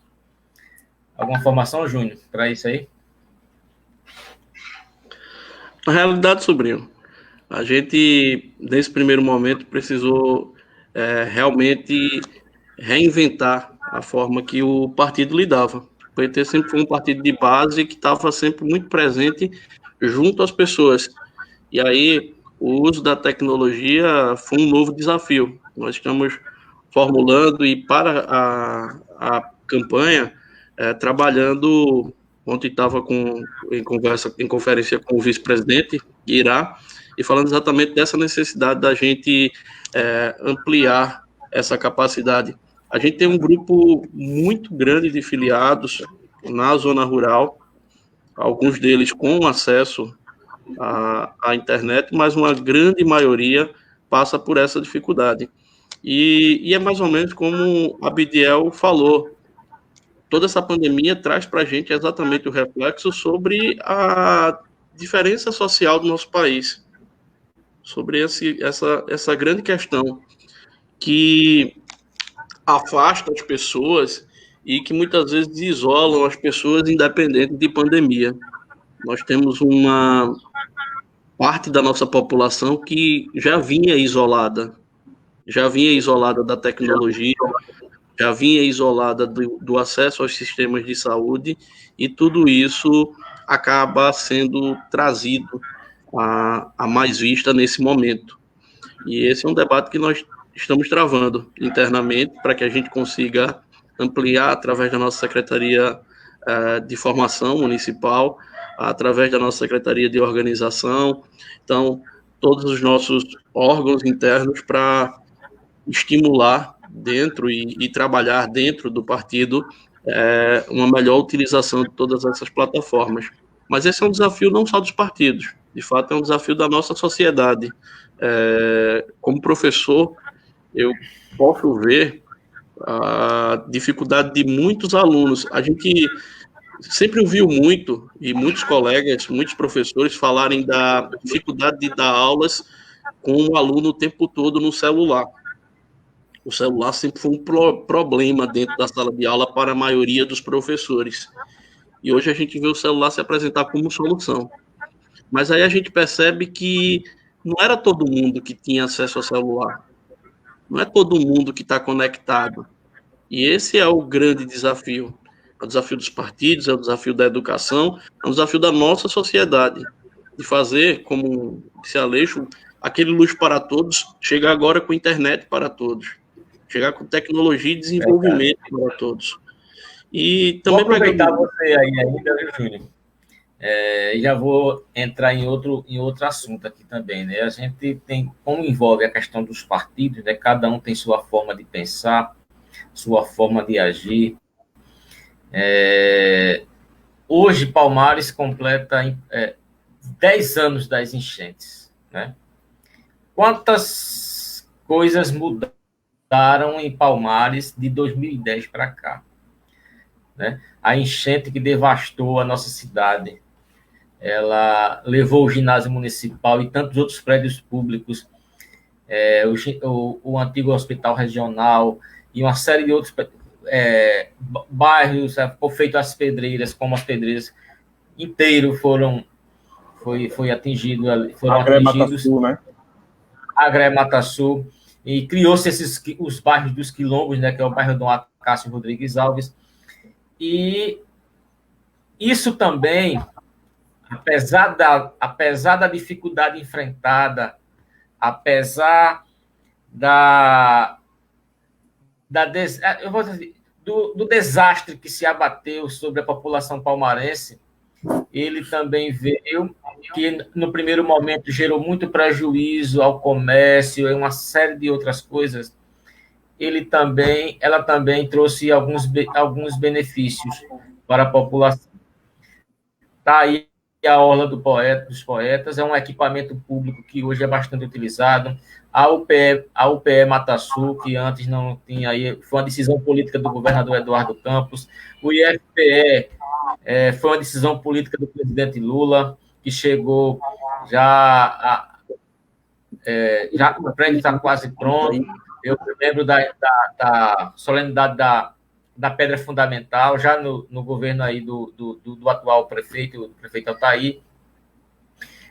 formação, Júnior, para isso aí? Na realidade, sobrinho, a gente, nesse primeiro momento, precisou realmente reinventar a forma que o partido lidava. O PT sempre foi um partido de base que estava sempre muito presente junto às pessoas. E aí, o uso da tecnologia foi um novo desafio. Nós estamos formulando e para a campanha, trabalhando. Ontem estava em conferência com o vice-presidente, Irá, e falando exatamente dessa necessidade da gente ampliar essa capacidade. A gente tem um grupo muito grande de filiados na zona rural, alguns deles com acesso à internet, mas uma grande maioria passa por essa dificuldade. E é mais ou menos como a Abidiel falou, toda essa pandemia traz para a gente exatamente o reflexo sobre a diferença social do nosso país, sobre essa grande questão que afasta as pessoas e que muitas vezes isolam as pessoas independente de pandemia. Nós temos uma parte da nossa população que já vinha isolada da tecnologia, já vinha isolada do acesso aos sistemas de saúde, e tudo isso acaba sendo trazido a mais vista nesse momento. E esse é um debate que nós estamos travando internamente para que a gente consiga ampliar através da nossa Secretaria de Formação Municipal, através da nossa Secretaria de Organização, então, todos os nossos órgãos internos para estimular dentro e trabalhar dentro do partido uma melhor utilização de todas essas plataformas. Mas esse é um desafio não só dos partidos, de fato é um desafio da nossa sociedade. Como professor, eu posso ver a dificuldade de muitos alunos. A gente sempre ouviu muito, e muitos colegas, muitos professores falarem da dificuldade de dar aulas com o aluno o tempo todo no celular. O celular sempre foi um problema dentro da sala de aula para a maioria dos professores. E hoje a gente vê o celular se apresentar como solução. Mas aí a gente percebe que não era todo mundo que tinha acesso ao celular. Não é todo mundo que está conectado. E esse é o grande desafio. É o desafio dos partidos, é o desafio da educação, é o desafio da nossa sociedade. De fazer, como disse Aleixo, aquele luz para todos, chegar agora com internet para todos. Chegar com tecnologia e desenvolvimento para todos. E também vou aproveitar você aí ainda, viu, Júnior? Já vou entrar em outro assunto aqui também, né? A gente tem, como envolve a questão dos partidos, né? Cada um tem sua forma de pensar, sua forma de agir. Hoje, Palmares completa 10 anos das enchentes, né? Quantas coisas mudaram em Palmares de 2010 para cá, né? A enchente que devastou a nossa cidade, ela levou o ginásio municipal e tantos outros prédios públicos, o antigo hospital regional e uma série de outros bairros, foi feito as pedreiras, como as pedreiras inteiro foi atingido, foram atingidos. Sul, né? Agré Mata Sul, e criou-se os bairros dos Quilombos, né, que é o bairro Dom Acácio Rodrigues Alves, e isso também, apesar da dificuldade enfrentada, apesar eu vou dizer, do desastre que se abateu sobre a população palmarense, ele também veio que, no primeiro momento, gerou muito prejuízo ao comércio e uma série de outras coisas. Ela também trouxe alguns benefícios. para a população. Está aí a Orla dos Poetas, é um equipamento público que hoje é bastante utilizado. A UPE Mata Sul, que antes não tinha, aí foi uma decisão política do governador Eduardo Campos. O IFPE foi uma decisão política do presidente Lula, que chegou já o prédio está quase pronto. Eu lembro da solenidade da pedra fundamental, já no governo aí do atual prefeito, o prefeito Altair.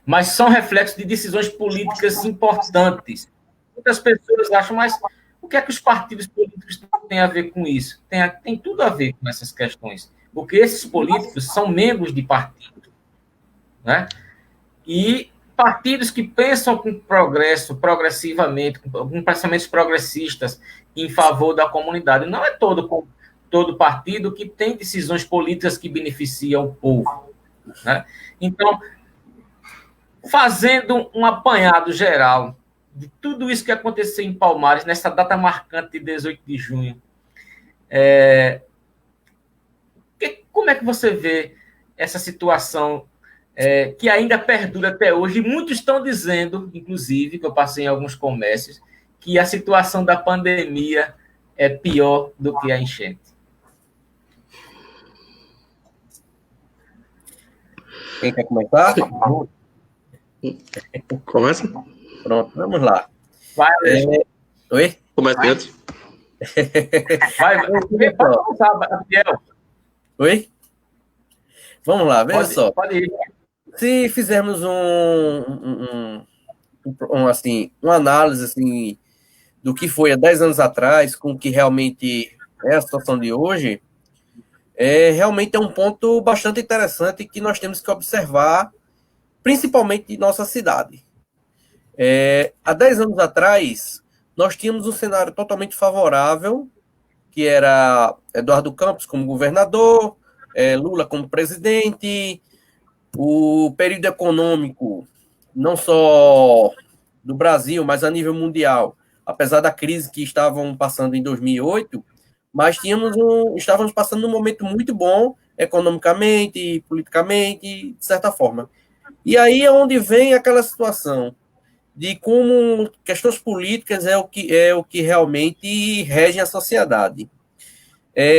Mas são reflexos de decisões políticas importantes. Muitas pessoas acham, mas o que é que os partidos políticos têm a ver com isso? Tem tudo a ver com essas questões, porque esses políticos são membros de partidos, né? E partidos que pensam com progresso, progressivamente, com pensamentos progressistas em favor da comunidade. Não é todo partido que tem decisões políticas que beneficiam o povo, né? Então, fazendo um apanhado geral de tudo isso que aconteceu em Palmares, nessa data marcante de 18 de junho, como é que você vê essa situação que ainda perdura até hoje? E muitos estão dizendo, inclusive, que eu passei em alguns comércios, que a situação da pandemia é pior do que a enchente. Quem quer começar? Começa? Pronto, vamos lá. Vai, Oi? Começa antes. vai começar, Gabriel. Oi? Vamos lá, veja só. Pode ir. Se fizermos uma análise assim, do que foi há 10 anos atrás, com o que realmente é a situação de hoje, realmente é um ponto bastante interessante que nós temos que observar, principalmente em nossa cidade. Há 10 anos atrás, nós tínhamos um cenário totalmente favorável, que era Eduardo Campos como governador, Lula como presidente, o período econômico, não só do Brasil, mas a nível mundial, apesar da crise que estavam passando em 2008, mas estávamos passando um momento muito bom, economicamente, politicamente, de certa forma. E aí é onde vem aquela situação de como questões políticas é o que realmente rege a sociedade.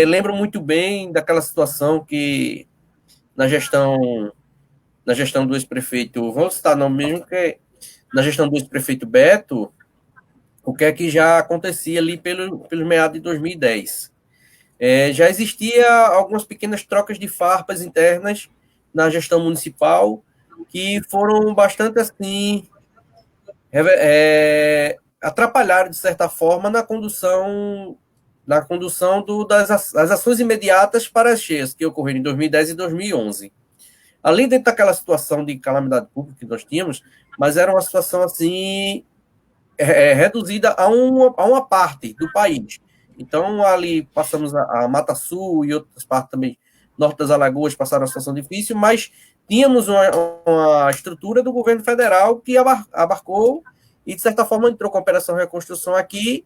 Lembro muito bem daquela situação que na gestão do ex-prefeito, vamos citar nome mesmo, que na gestão do ex-prefeito Beto, o que é que já acontecia ali pelos meados de 2010. Já existia algumas pequenas trocas de farpas internas na gestão municipal que foram bastante assim atrapalharam de certa forma na condução das ações imediatas para as cheias que ocorreram em 2010 e 2011. Ali dentro daquela situação de calamidade pública que nós tínhamos, mas era uma situação assim reduzida a uma parte do país. Então, ali passamos a Mata Sul e outras partes também, norte das Alagoas, passaram uma situação difícil, mas tínhamos uma estrutura do governo federal que abarcou e, de certa forma, entrou com a Operação Reconstrução aqui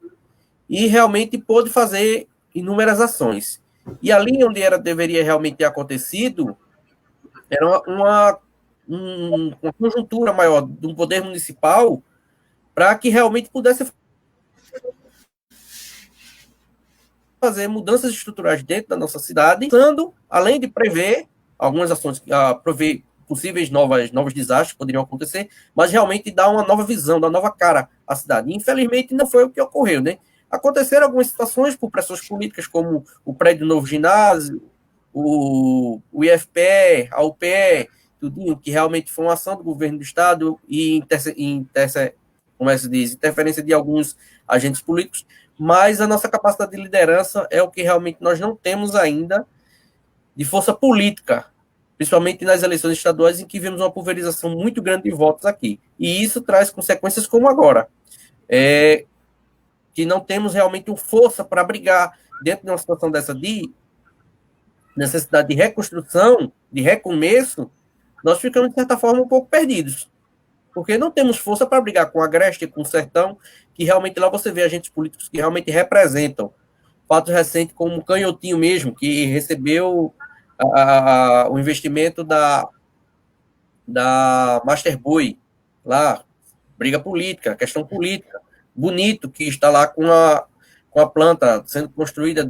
e realmente pôde fazer inúmeras ações. E ali onde deveria realmente ter acontecido, era uma conjuntura maior do poder municipal para que realmente pudesse fazer mudanças estruturais dentro da nossa cidade, além de prever algumas ações, prever possíveis novos desastres que poderiam acontecer, mas realmente dar uma nova visão, dar uma nova cara à cidade. E, infelizmente, não foi o que ocorreu, né? Aconteceram algumas situações por pressões políticas, como o prédio do novo ginásio, o IFPE, a UPE, tudo que realmente foi uma ação do governo do Estado e como é que se diz, interferência de alguns agentes políticos, mas a nossa capacidade de liderança é o que realmente nós não temos ainda de força política, principalmente nas eleições estaduais, em que vemos uma pulverização muito grande de votos aqui. E isso traz consequências como agora, que não temos realmente força para brigar dentro de uma situação dessa de necessidade de reconstrução, de recomeço, nós ficamos, de certa forma, um pouco perdidos. Porque não temos força para brigar com a Agreste, com o Sertão, que realmente lá você vê agentes políticos que realmente representam. Fatos recentes como o Canhotinho mesmo, que recebeu o investimento da Master Boy, lá, briga política, questão política, Bonito, que está lá com a planta sendo construída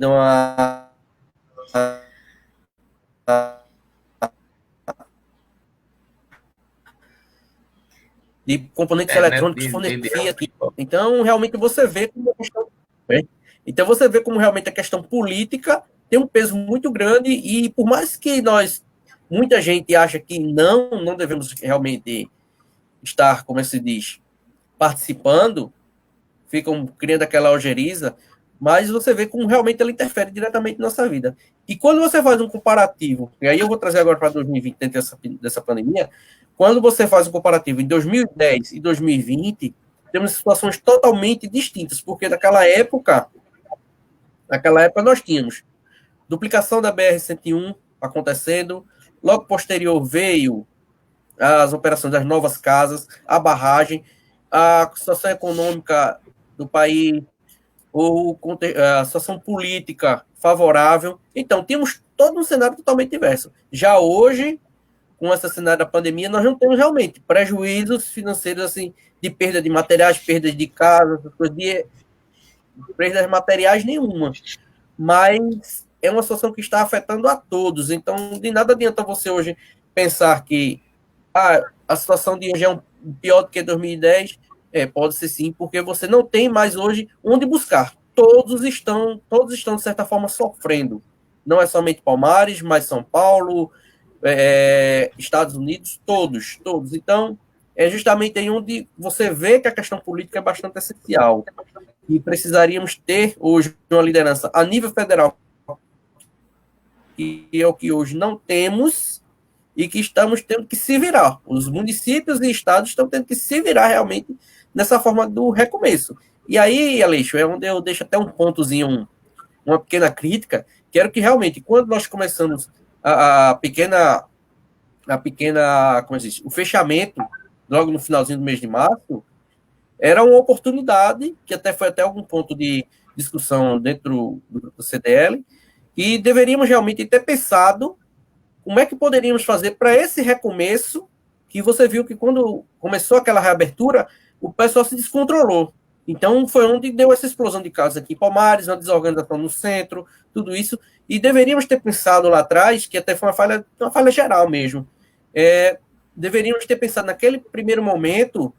de componentes eletrônicos, fonetia. Então, realmente, você vê como a questão... Então, você vê como realmente a questão política tem um peso muito grande e, por mais que muita gente acha que não devemos realmente estar, como se diz, participando, ficam criando aquela algeriza, mas você vê como realmente ela interfere diretamente na nossa vida. E quando você faz um comparativo, e aí eu vou trazer agora para 2020, dentro dessa pandemia, quando você faz um comparativo em 2010 e 2020, temos situações totalmente distintas, porque naquela época nós tínhamos duplicação da BR-101 acontecendo, logo posterior veio as operações das novas casas, a barragem, a situação econômica do país, a situação política favorável. Então, tínhamos todo um cenário totalmente diverso. Já hoje, com esse cenário da pandemia, nós não temos realmente prejuízos financeiros assim, de perda de materiais, perdas de casas, perdas materiais nenhuma. Mas é uma situação que está afetando a todos. Então, de nada adianta você hoje pensar que a situação de hoje é pior do que 2010. Pode ser sim, porque você não tem mais hoje onde buscar. Todos estão, de certa forma, sofrendo. Não é somente Palmares, mas São Paulo, Estados Unidos, todos. Então, é justamente aí onde você vê que a questão política é bastante essencial. E precisaríamos ter hoje uma liderança a nível federal, que é o que hoje não temos, e que estamos tendo que se virar. Os municípios e estados estão tendo que se virar realmente nessa forma do recomeço. E aí, Aleixo, é onde eu deixo até um pontozinho, uma pequena crítica. Quero que realmente, quando nós começamos como se diz, o fechamento, logo no finalzinho do mês de março, era uma oportunidade, que foi até algum ponto de discussão dentro do CDL, e deveríamos realmente ter pensado como é que poderíamos fazer para esse recomeço, que você viu que quando começou aquela reabertura, o pessoal se descontrolou. Então, foi onde deu essa explosão de casos aqui em Palmares, uma desorganização no centro, tudo isso. E deveríamos ter pensado lá atrás, que até foi uma falha geral mesmo. Deveríamos ter pensado naquele primeiro momento,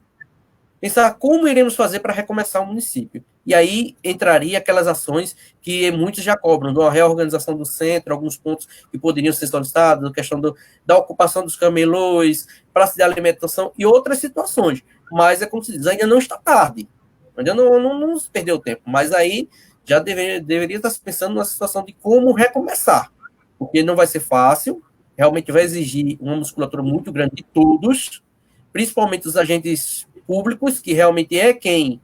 pensar como iremos fazer para recomeçar o município. E aí entraria aquelas ações que muitos já cobram, da reorganização do centro, alguns pontos que poderiam ser solicitados, a questão da ocupação dos camelôs, praça de alimentação e outras situações. Mas, como se diz, ainda não está tarde. Ainda não se perdeu tempo. Mas aí já deveria estar se pensando na situação de como recomeçar. Porque não vai ser fácil, realmente vai exigir uma musculatura muito grande de todos, principalmente os agentes públicos, que realmente é quem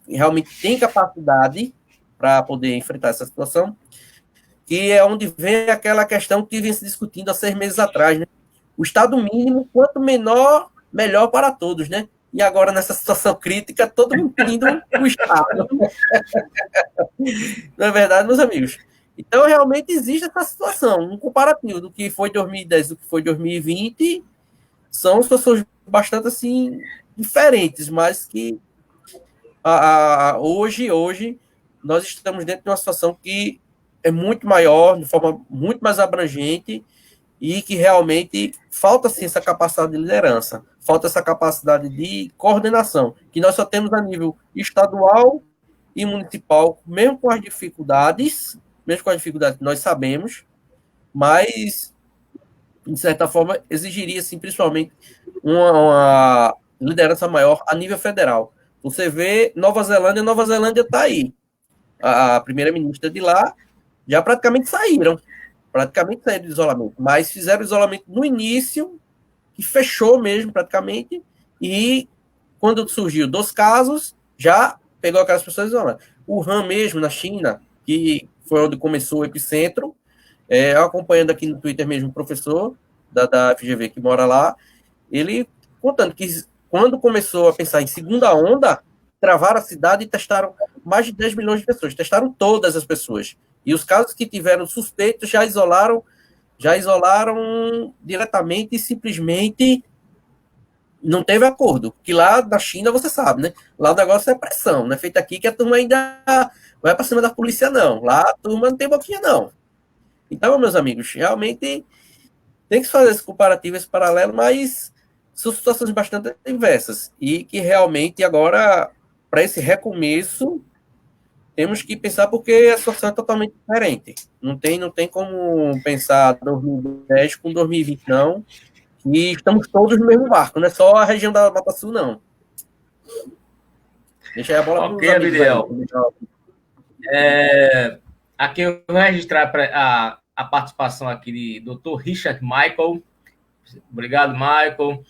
realmente tem capacidade para poder enfrentar essa situação, que é onde vem aquela questão que vem se discutindo há 6 meses atrás, né? O Estado mínimo, quanto menor, melhor para todos, né? E agora, nessa situação crítica, todo mundo pedindo o Estado. Não é verdade, meus amigos? Então, realmente existe essa situação, um comparativo do que foi 2010 do que foi 2020, são situações bastante, assim, diferentes, mas que hoje nós estamos dentro de uma situação que é muito maior, de forma muito mais abrangente, e que realmente falta, sim, essa capacidade de liderança, falta essa capacidade de coordenação, que nós só temos a nível estadual e municipal, mesmo com as dificuldades que nós sabemos, mas, de certa forma, exigiria, sim, principalmente uma liderança maior a nível federal. Você vê Nova Zelândia está aí. A primeira-ministra de lá já praticamente saíram do isolamento, mas fizeram isolamento no início, que fechou mesmo praticamente, e quando surgiu 2 casos, já pegou aquelas pessoas isoladas. O Wuhan mesmo, na China, que foi onde começou o epicentro, acompanhando aqui no Twitter mesmo o professor da FGV que mora lá, ele contando que quando começou a pensar em segunda onda, travaram a cidade e testaram mais de 10 milhões de pessoas, testaram todas as pessoas. E os casos que tiveram suspeitos já isolaram já isolaram diretamente e simplesmente não teve acordo. Que lá na China, você sabe, né? Lá o negócio é pressão, não é feito aqui que a turma ainda vai para cima da polícia, não. Lá a turma não tem boquinha, não. Então, meus amigos, realmente tem que fazer esse comparativo, esse paralelo, mas são situações bastante diversas. E que realmente agora, para esse recomeço, temos que pensar porque a situação é totalmente diferente. Não tem como pensar 2010 com 2020, não. E estamos todos no mesmo barco, não é só a região da Mata Sul, não. Deixa aí a bola para os amigos. Abdiel. Aqui eu vou registrar a participação aqui do Dr. Richard Michael. Obrigado, Michael.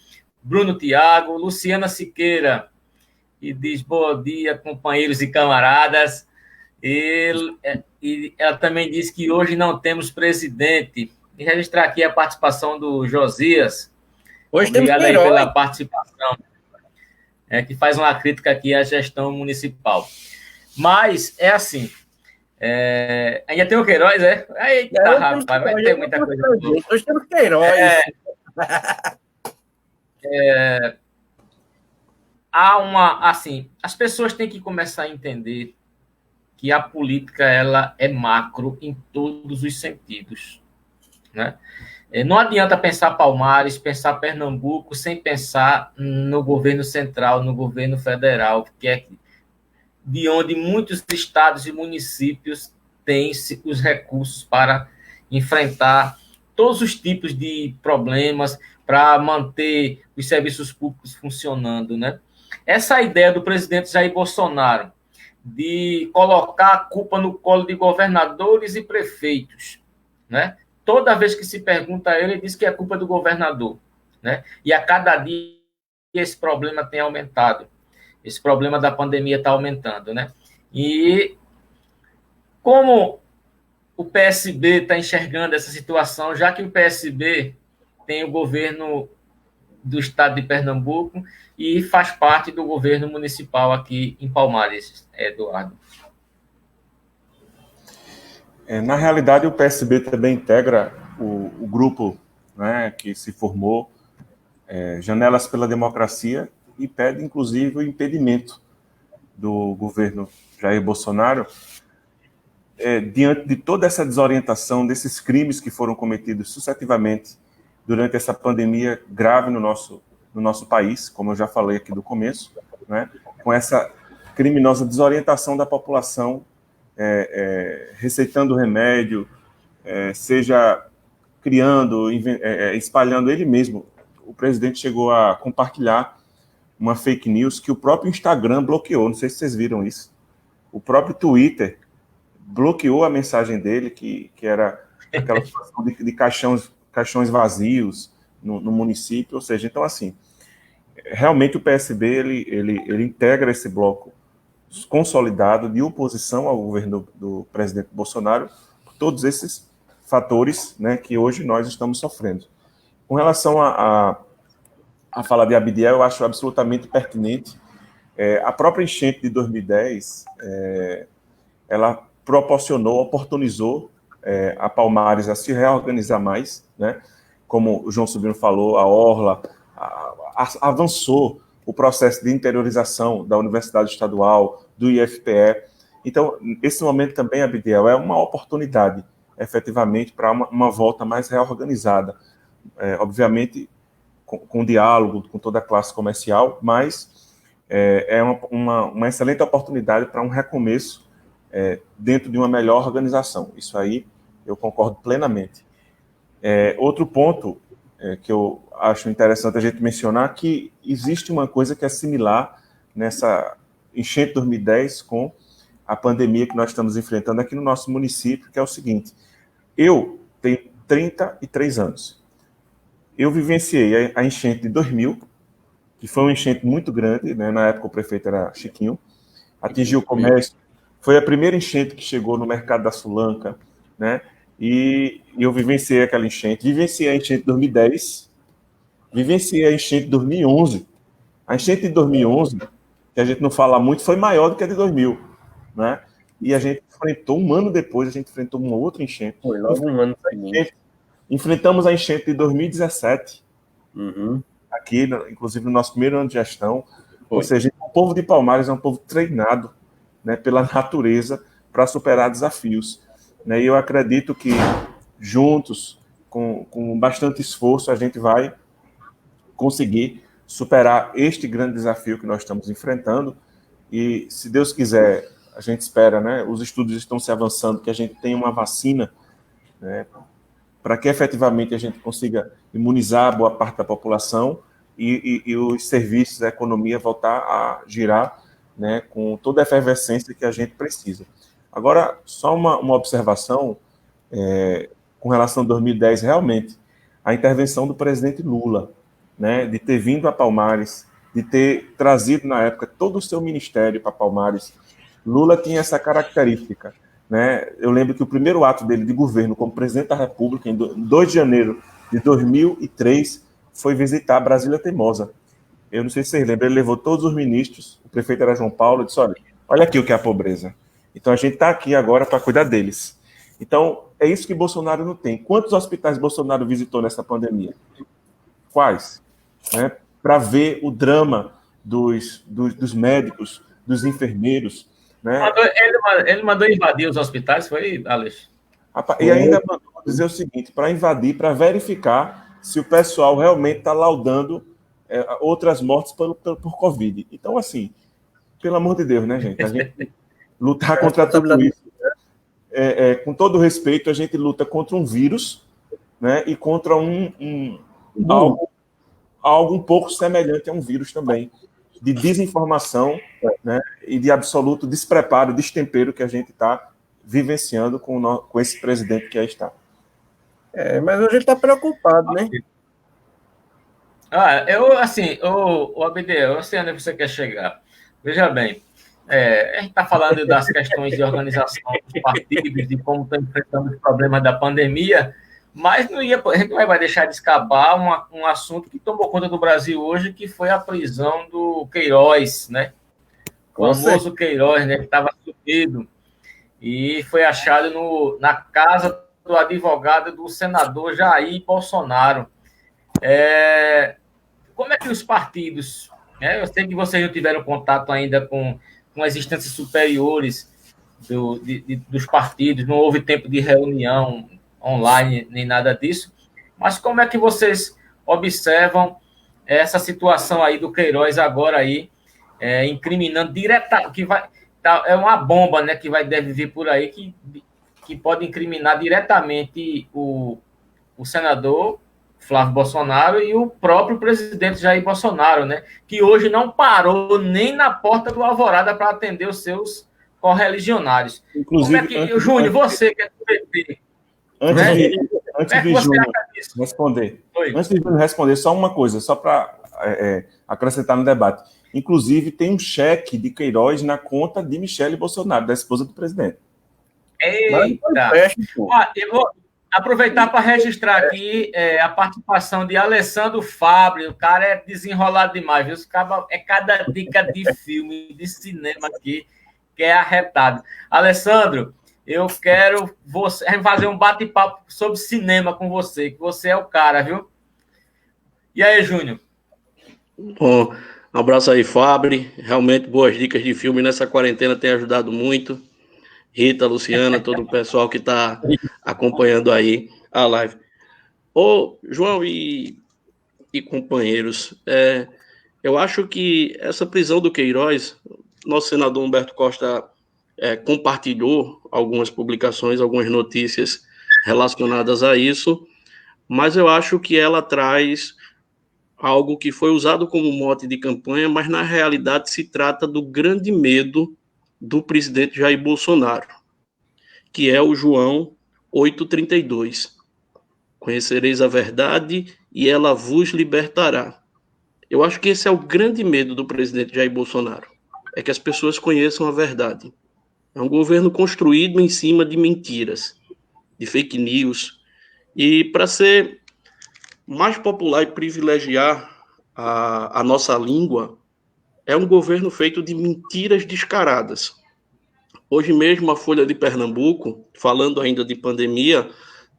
Bruno Tiago, Luciana Siqueira, e diz bom dia, companheiros e camaradas. E ela também diz que hoje não temos presidente. E registrar aqui a participação do Josias. Hoje obrigado temos aí Queiroz. pela participação. Que faz uma crítica aqui à gestão municipal. Mas é assim. Ainda tem o Queiroz, é? Eita, rapaz, vai ter muita coisa. Hoje temos Queiroz. Assim, as pessoas têm que começar a entender que a política ela é macro em todos os sentidos, né? Não adianta pensar Palmares, pensar Pernambuco, sem pensar no governo central, no governo federal, que é de onde muitos estados e municípios têm os recursos para enfrentar todos os tipos de problemas, para manter os serviços públicos funcionando, né? Essa ideia do presidente Jair Bolsonaro de colocar a culpa no colo de governadores e prefeitos, né? Toda vez que se pergunta a ele, ele diz que é culpa do governador, né? E a cada dia esse problema tem aumentado. Esse problema da pandemia está aumentando, né? E como o PSB está enxergando essa situação, já que o PSB tem o governo do estado de Pernambuco e faz parte do governo municipal aqui em Palmares, Eduardo. Na realidade, o PSB também integra o grupo, né, que se formou, Janelas pela Democracia, e pede, inclusive, o impedimento do governo Jair Bolsonaro diante de toda essa desorientação, desses crimes que foram cometidos sucessivamente durante essa pandemia grave no nosso país, como eu já falei aqui do começo, né, com essa criminosa desorientação da população, receitando remédio, seja criando, espalhando ele mesmo. O presidente chegou a compartilhar uma fake news que o próprio Instagram bloqueou, não sei se vocês viram isso. O próprio Twitter bloqueou a mensagem dele, que era aquela situação de caixões vazios no município, ou seja, então assim, realmente o PSB ele integra esse bloco consolidado de oposição ao governo do presidente Bolsonaro, por todos esses fatores, né, que hoje nós estamos sofrendo. Com relação a fala de Abdiel, eu acho absolutamente pertinente. A própria enchente de 2010, ela oportunizou a Palmares a se reorganizar mais, né? Como o João Sobrinho falou, a Orla avançou o processo de interiorização da Universidade Estadual, do IFPE. Então, esse momento também, Abdiel, é uma oportunidade, efetivamente, para uma volta mais reorganizada. Obviamente, com diálogo com toda a classe comercial, mas é uma excelente oportunidade para um recomeço dentro de uma melhor organização. Isso aí eu concordo plenamente. Outro ponto que eu acho interessante a gente mencionar, que existe uma coisa que é similar nessa enchente de 2010 com a pandemia que nós estamos enfrentando aqui no nosso município, que é o seguinte: eu tenho 33 anos. Eu vivenciei a enchente de 2000, que foi uma enchente muito grande, né? Na época o prefeito era Chiquinho, atingiu o comércio, foi a primeira enchente que chegou no mercado da Sulanca, né? E eu vivenciei aquela enchente, vivenciei a enchente de 2010, vivenciei a enchente de 2011. A enchente de 2011, que a gente não fala muito, foi maior do que a de 2000, né? E a gente enfrentou, um ano depois, a gente enfrentou uma outra enchente. Foi logo um ano também. Enfrentamos a enchente de 2017, aqui, inclusive no nosso primeiro ano de gestão. Ou seja, o povo de Palmares é um povo treinado, né, pela natureza para superar desafios. Né? E eu acredito que juntos, com bastante esforço, a gente vai conseguir superar este grande desafio que nós estamos enfrentando. E, se Deus quiser, a gente espera, né? Os estudos estão se avançando, que a gente tenha uma vacina, né, para que efetivamente a gente consiga imunizar boa parte da população e os serviços, a economia voltar a girar, né, com toda a efervescência que a gente precisa. Agora, só uma observação com relação a 2010, realmente, a intervenção do presidente Lula, né, de ter vindo a Palmares, de ter trazido, na época, todo o seu ministério para Palmares. Lula tinha essa característica, né? Eu lembro que o primeiro ato dele de governo como presidente da República, em 2 de janeiro de 2003, foi visitar Brasília Teimosa. Eu não sei se vocês lembram, ele levou todos os ministros, o prefeito era João Paulo, e disse, olha aqui o que é a pobreza. Então a gente está aqui agora para cuidar deles. Então, é isso que Bolsonaro não tem. Quantos hospitais Bolsonaro visitou nessa pandemia? Quais? Né? Para ver o drama dos médicos, dos enfermeiros. Né? Ele mandou invadir os hospitais, foi, Alex? E ainda mandou dizer o seguinte, para invadir, para verificar se o pessoal realmente está laudando outras mortes por Covid. Então, assim, pelo amor de Deus, né, gente? A gente lutar contra tudo isso. Com todo respeito, a gente luta contra um vírus, né, e contra algo um pouco semelhante a um vírus também, de desinformação, né, e de absoluto despreparo, destempero que a gente está vivenciando com esse presidente que aí está. Mas hoje ele está preocupado, né? O Abdiel, eu sei onde você quer chegar. Veja bem, a gente está falando das questões de organização dos partidos, de como estão enfrentando os problemas da pandemia, mas a gente não vai deixar de escapar um assunto que tomou conta do Brasil hoje, que foi a prisão do Queiroz, né? O famoso Queiroz, né? Que estava sumido e foi achado na casa do advogado do senador Jair Bolsonaro. Como é que os partidos... eu sei que vocês não tiveram contato ainda com as instâncias superiores dos partidos, não houve tempo de reunião online, nem nada disso, mas como é que vocês observam essa situação aí do Queiroz agora aí, incriminando que é uma bomba, né, que deve vir por aí, que pode incriminar diretamente o senador Flávio Bolsonaro e o próprio presidente Jair Bolsonaro, né, que hoje não parou nem na porta do Alvorada para atender os seus correligionários. Inclusive, como é que, Júnior, você que é do PT, Antes de Júnior responder, só uma coisa, só para acrescentar no debate. Inclusive, tem um cheque de Queiroz na conta de Michele Bolsonaro, da esposa do presidente. Eita! Eu vou aproveitar para registrar aqui a participação de Alessandro Fabri. O cara é desenrolado demais, viu? É cada dica de filme, de cinema aqui, que é arretado. Alessandro, eu quero fazer um bate-papo sobre cinema com você, que você é o cara, viu? E aí, Júnior? Bom, um abraço aí, Fabri. Realmente, boas dicas de filme nessa quarentena tem ajudado muito. Rita, Luciana, todo o pessoal que está acompanhando aí a live. Ô, João e companheiros, eu acho que essa prisão do Queiroz, nosso senador Humberto Costa compartilhou algumas publicações, algumas notícias relacionadas a isso, mas eu acho que ela traz algo que foi usado como mote de campanha, mas na realidade se trata do grande medo do presidente Jair Bolsonaro, que é o João 8,32. Conhecereis a verdade e ela vos libertará. Eu acho que esse é o grande medo do presidente Jair Bolsonaro, é que as pessoas conheçam a verdade. É um governo construído em cima de mentiras, de fake news, e para ser mais popular e privilegiar a nossa língua, é um governo feito de mentiras descaradas. Hoje mesmo a Folha de Pernambuco, falando ainda de pandemia,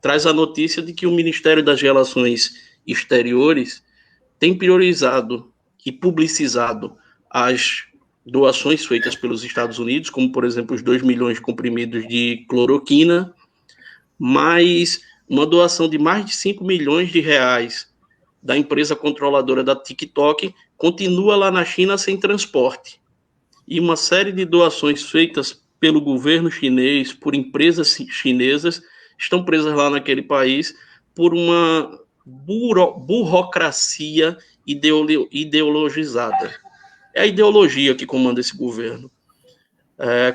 traz a notícia de que o Ministério das Relações Exteriores tem priorizado e publicizado as doações feitas pelos Estados Unidos, como, por exemplo, os 2 milhões de comprimidos de cloroquina, mais uma doação de mais de 5 milhões de reais da empresa controladora da TikTok continua lá na China sem transporte. E uma série de doações feitas pelo governo chinês, por empresas chinesas, estão presas lá naquele país por uma burocracia ideologizada. É a ideologia que comanda esse governo.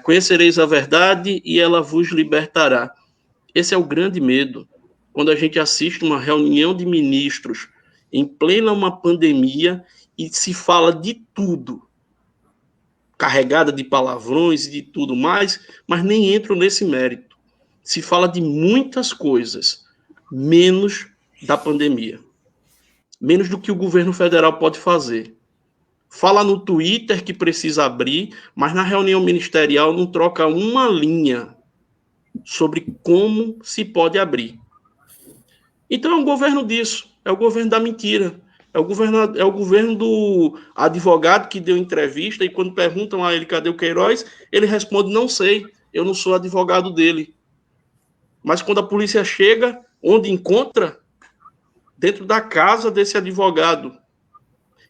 Conhecereis a verdade e ela vos libertará. Esse é o grande medo. Quando a gente assiste uma reunião de ministros em plena uma pandemia e se fala de tudo, carregada de palavrões e de tudo mais, mas nem entro nesse mérito. Se fala de muitas coisas, menos da pandemia. Menos do que o governo federal pode fazer. Fala no Twitter que precisa abrir, mas na reunião ministerial não troca uma linha sobre como se pode abrir. Então é um governo disso, é o governo da mentira, é o governo do advogado que deu entrevista e quando perguntam a ele cadê o Queiroz, ele responde, não sei, eu não sou advogado dele. Mas quando a polícia chega, onde encontra? Dentro da casa desse advogado,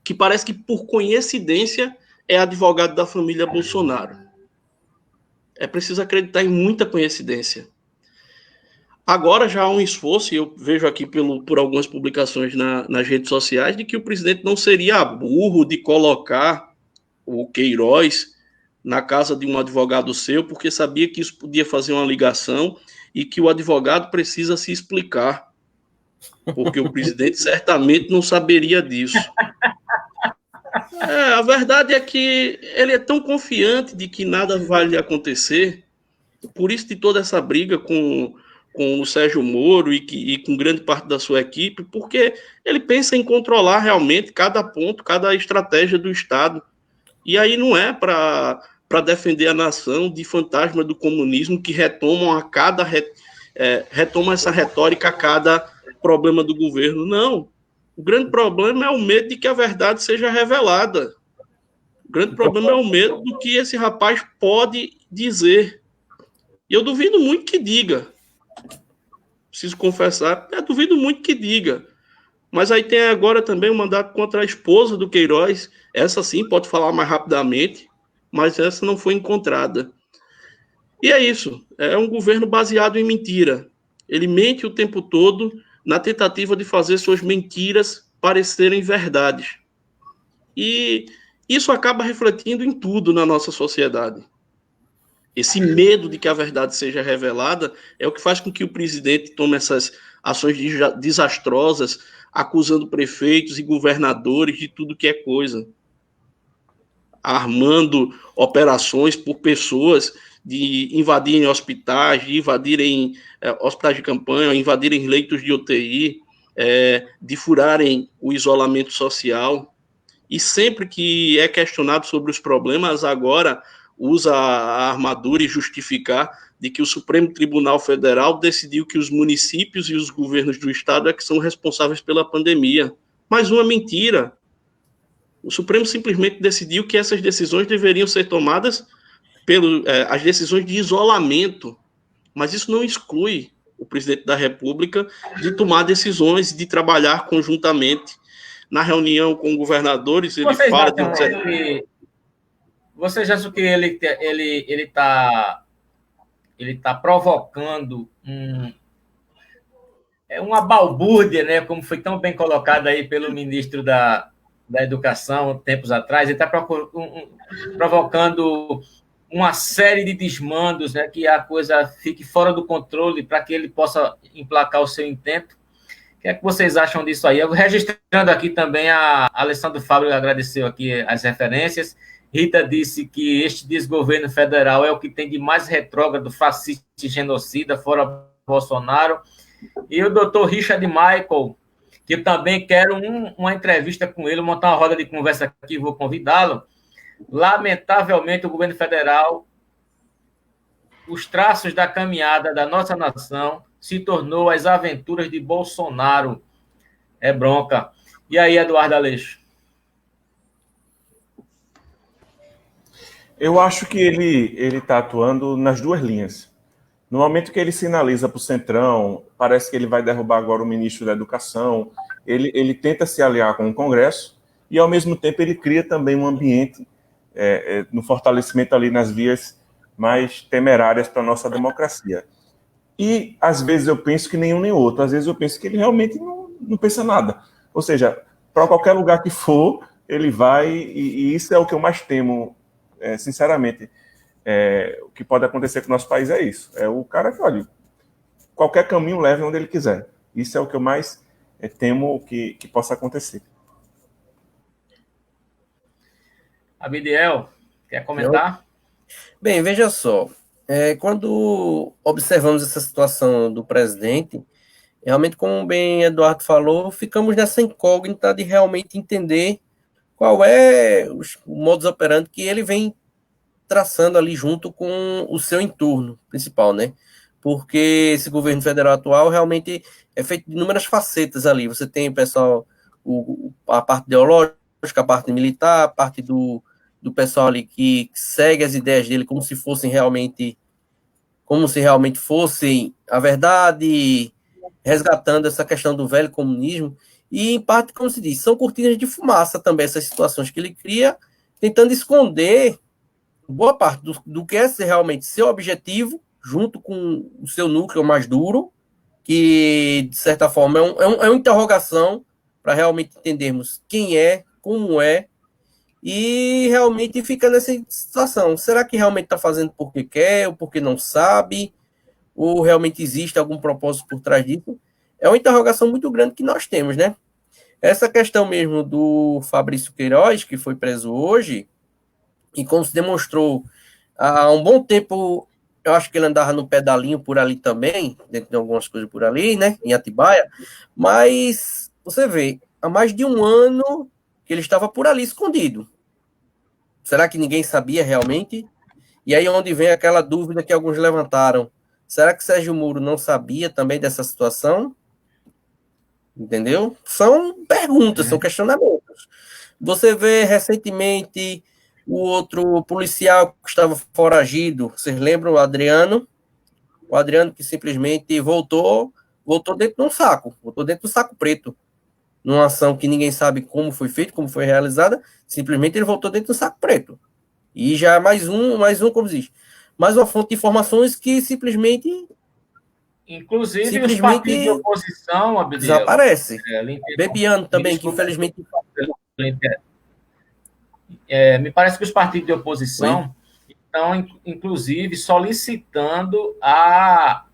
que parece que por coincidência é advogado da família Bolsonaro. É preciso acreditar em muita coincidência. Agora já há um esforço, e eu vejo aqui por algumas publicações nas redes sociais, de que o presidente não seria burro de colocar o Queiroz na casa de um advogado seu, porque sabia que isso podia fazer uma ligação e que o advogado precisa se explicar, porque o presidente certamente não saberia disso. A verdade é que ele é tão confiante de que nada vai lhe acontecer, por isso de toda essa briga com o Sérgio Moro e com grande parte da sua equipe, porque ele pensa em controlar realmente cada ponto, cada estratégia do Estado. E aí não é para defender a nação de fantasma do comunismo que retomam essa retórica a cada problema do governo. Não. O grande problema é o medo de que a verdade seja revelada. O grande problema é o medo do que esse rapaz pode dizer. E eu duvido muito que diga. Preciso confessar, eu duvido muito que diga. Mas aí tem agora também um mandato contra a esposa do Queiroz. Essa sim pode falar mais rapidamente, mas essa não foi encontrada. E é isso. É um governo baseado em mentira. Ele mente o tempo todo na tentativa de fazer suas mentiras parecerem verdades. E isso acaba refletindo em tudo na nossa sociedade. Esse medo de que a verdade seja revelada é o que faz com que o presidente tome essas ações desastrosas, acusando prefeitos e governadores de tudo que é coisa. Armando operações por pessoas de invadirem hospitais, de invadirem hospitais de campanha, invadirem leitos de UTI, de furarem o isolamento social. E sempre que é questionado sobre os problemas, agora usa a armadura e justificar de que o Supremo Tribunal Federal decidiu que os municípios e os governos do Estado é que são responsáveis pela pandemia. Mais uma mentira. O Supremo simplesmente decidiu que essas decisões deveriam ser tomadas as decisões de isolamento, mas isso não exclui o presidente da República de tomar decisões, de trabalhar conjuntamente. Na reunião com governadores, ele fala de... Vocês acham que ele tá provocando uma balbúrdia, né? Como foi tão bem colocado aí pelo ministro da Educação tempos atrás, ele está provocando uma série de desmandos, né? Que a coisa fique fora do controle para que ele possa emplacar o seu intento. O que é que vocês acham disso aí? Eu registrando aqui também, a Alessandro Fábio agradeceu aqui as referências. Rita disse que este desgoverno federal é o que tem de mais retrógrado, fascista e genocida, fora Bolsonaro. E o doutor Richard Michael, que eu também quero uma entrevista com ele, montar uma roda de conversa aqui, vou convidá-lo. Lamentavelmente, o governo federal, os traços da caminhada da nossa nação se tornou as aventuras de Bolsonaro. É bronca. E aí, Eduardo Aleixo? Eu acho que ele está atuando nas duas linhas. No momento que ele sinaliza para o Centrão, parece que ele vai derrubar agora o ministro da Educação, ele tenta se aliar com o Congresso e, ao mesmo tempo, ele cria também um ambiente no fortalecimento ali nas vias mais temerárias para a nossa democracia. E, às vezes, eu penso que nenhum nem outro. Às vezes, eu penso que ele realmente não pensa nada. Ou seja, para qualquer lugar que for, ele vai, e isso é o que eu mais temo, sinceramente. O que pode acontecer com o nosso país é isso. É o cara que, olha, qualquer caminho leva onde ele quiser. Isso é o que eu mais temo que possa acontecer. Abidiel, quer comentar? Bem, veja só. Quando observamos essa situação do presidente, realmente, como bem Eduardo falou, ficamos nessa incógnita de realmente entender qual é o modus operandi que ele vem traçando ali junto com o seu entorno principal, né? Porque esse governo federal atual realmente é feito de inúmeras facetas ali. Você tem, pessoal, a parte ideológica, a parte militar, a parte do pessoal ali que segue as ideias dele como se realmente fossem a verdade, resgatando essa questão do velho comunismo. E, em parte, como se diz, são cortinas de fumaça também essas situações que ele cria, tentando esconder boa parte do que é realmente seu objetivo, junto com o seu núcleo mais duro, que, de certa forma, é uma interrogação para realmente entendermos quem é, como é, e realmente fica nessa situação. Será que realmente está fazendo porque quer, ou porque não sabe, ou realmente existe algum propósito por trás disso? É uma interrogação muito grande que nós temos, né? Essa questão mesmo do Fabrício Queiroz, que foi preso hoje, e como se demonstrou há um bom tempo, eu acho que ele andava no pedalinho por ali também, dentro de algumas coisas por ali, né, em Atibaia, mas você vê, há mais de um ano que ele estava por ali escondido. Será que ninguém sabia realmente? E aí onde vem aquela dúvida que alguns levantaram, será que Sérgio Moro não sabia também dessa situação? Entendeu? São perguntas, são questionamentos. Você vê recentemente o outro policial que estava foragido, vocês lembram o Adriano? O Adriano que simplesmente voltou dentro de um saco, voltou dentro do saco preto, numa ação que ninguém sabe como foi feita, como foi realizada, simplesmente ele voltou dentro do saco preto. E já é mais um, como diz, mais uma fonte de informações que simplesmente os partidos de oposição, Abdiel, desaparece. Bebiano também, que infelizmente... me parece que os partidos de oposição estão, inclusive, solicitando a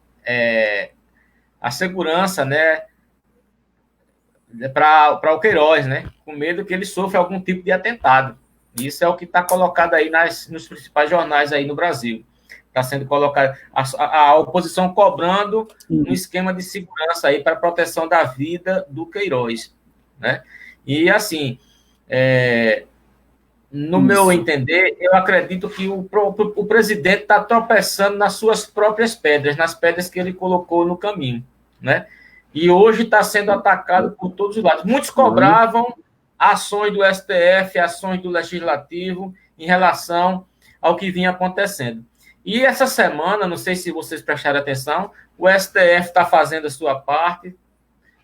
segurança, né, para o Queiroz, né, com medo que ele sofra algum tipo de atentado. Isso é o que está colocado aí nos principais jornais aí no Brasil. Está sendo colocado a oposição cobrando um esquema de segurança aí para proteção da vida do Queiroz, né? E assim, no meu entender, eu acredito que o presidente está tropeçando nas suas próprias pedras, nas pedras que ele colocou no caminho, né? E hoje está sendo atacado por todos os lados. Muitos cobravam ações do STF, ações do Legislativo em relação ao que vinha acontecendo. E essa semana, não sei se vocês prestaram atenção, o STF está fazendo a sua parte,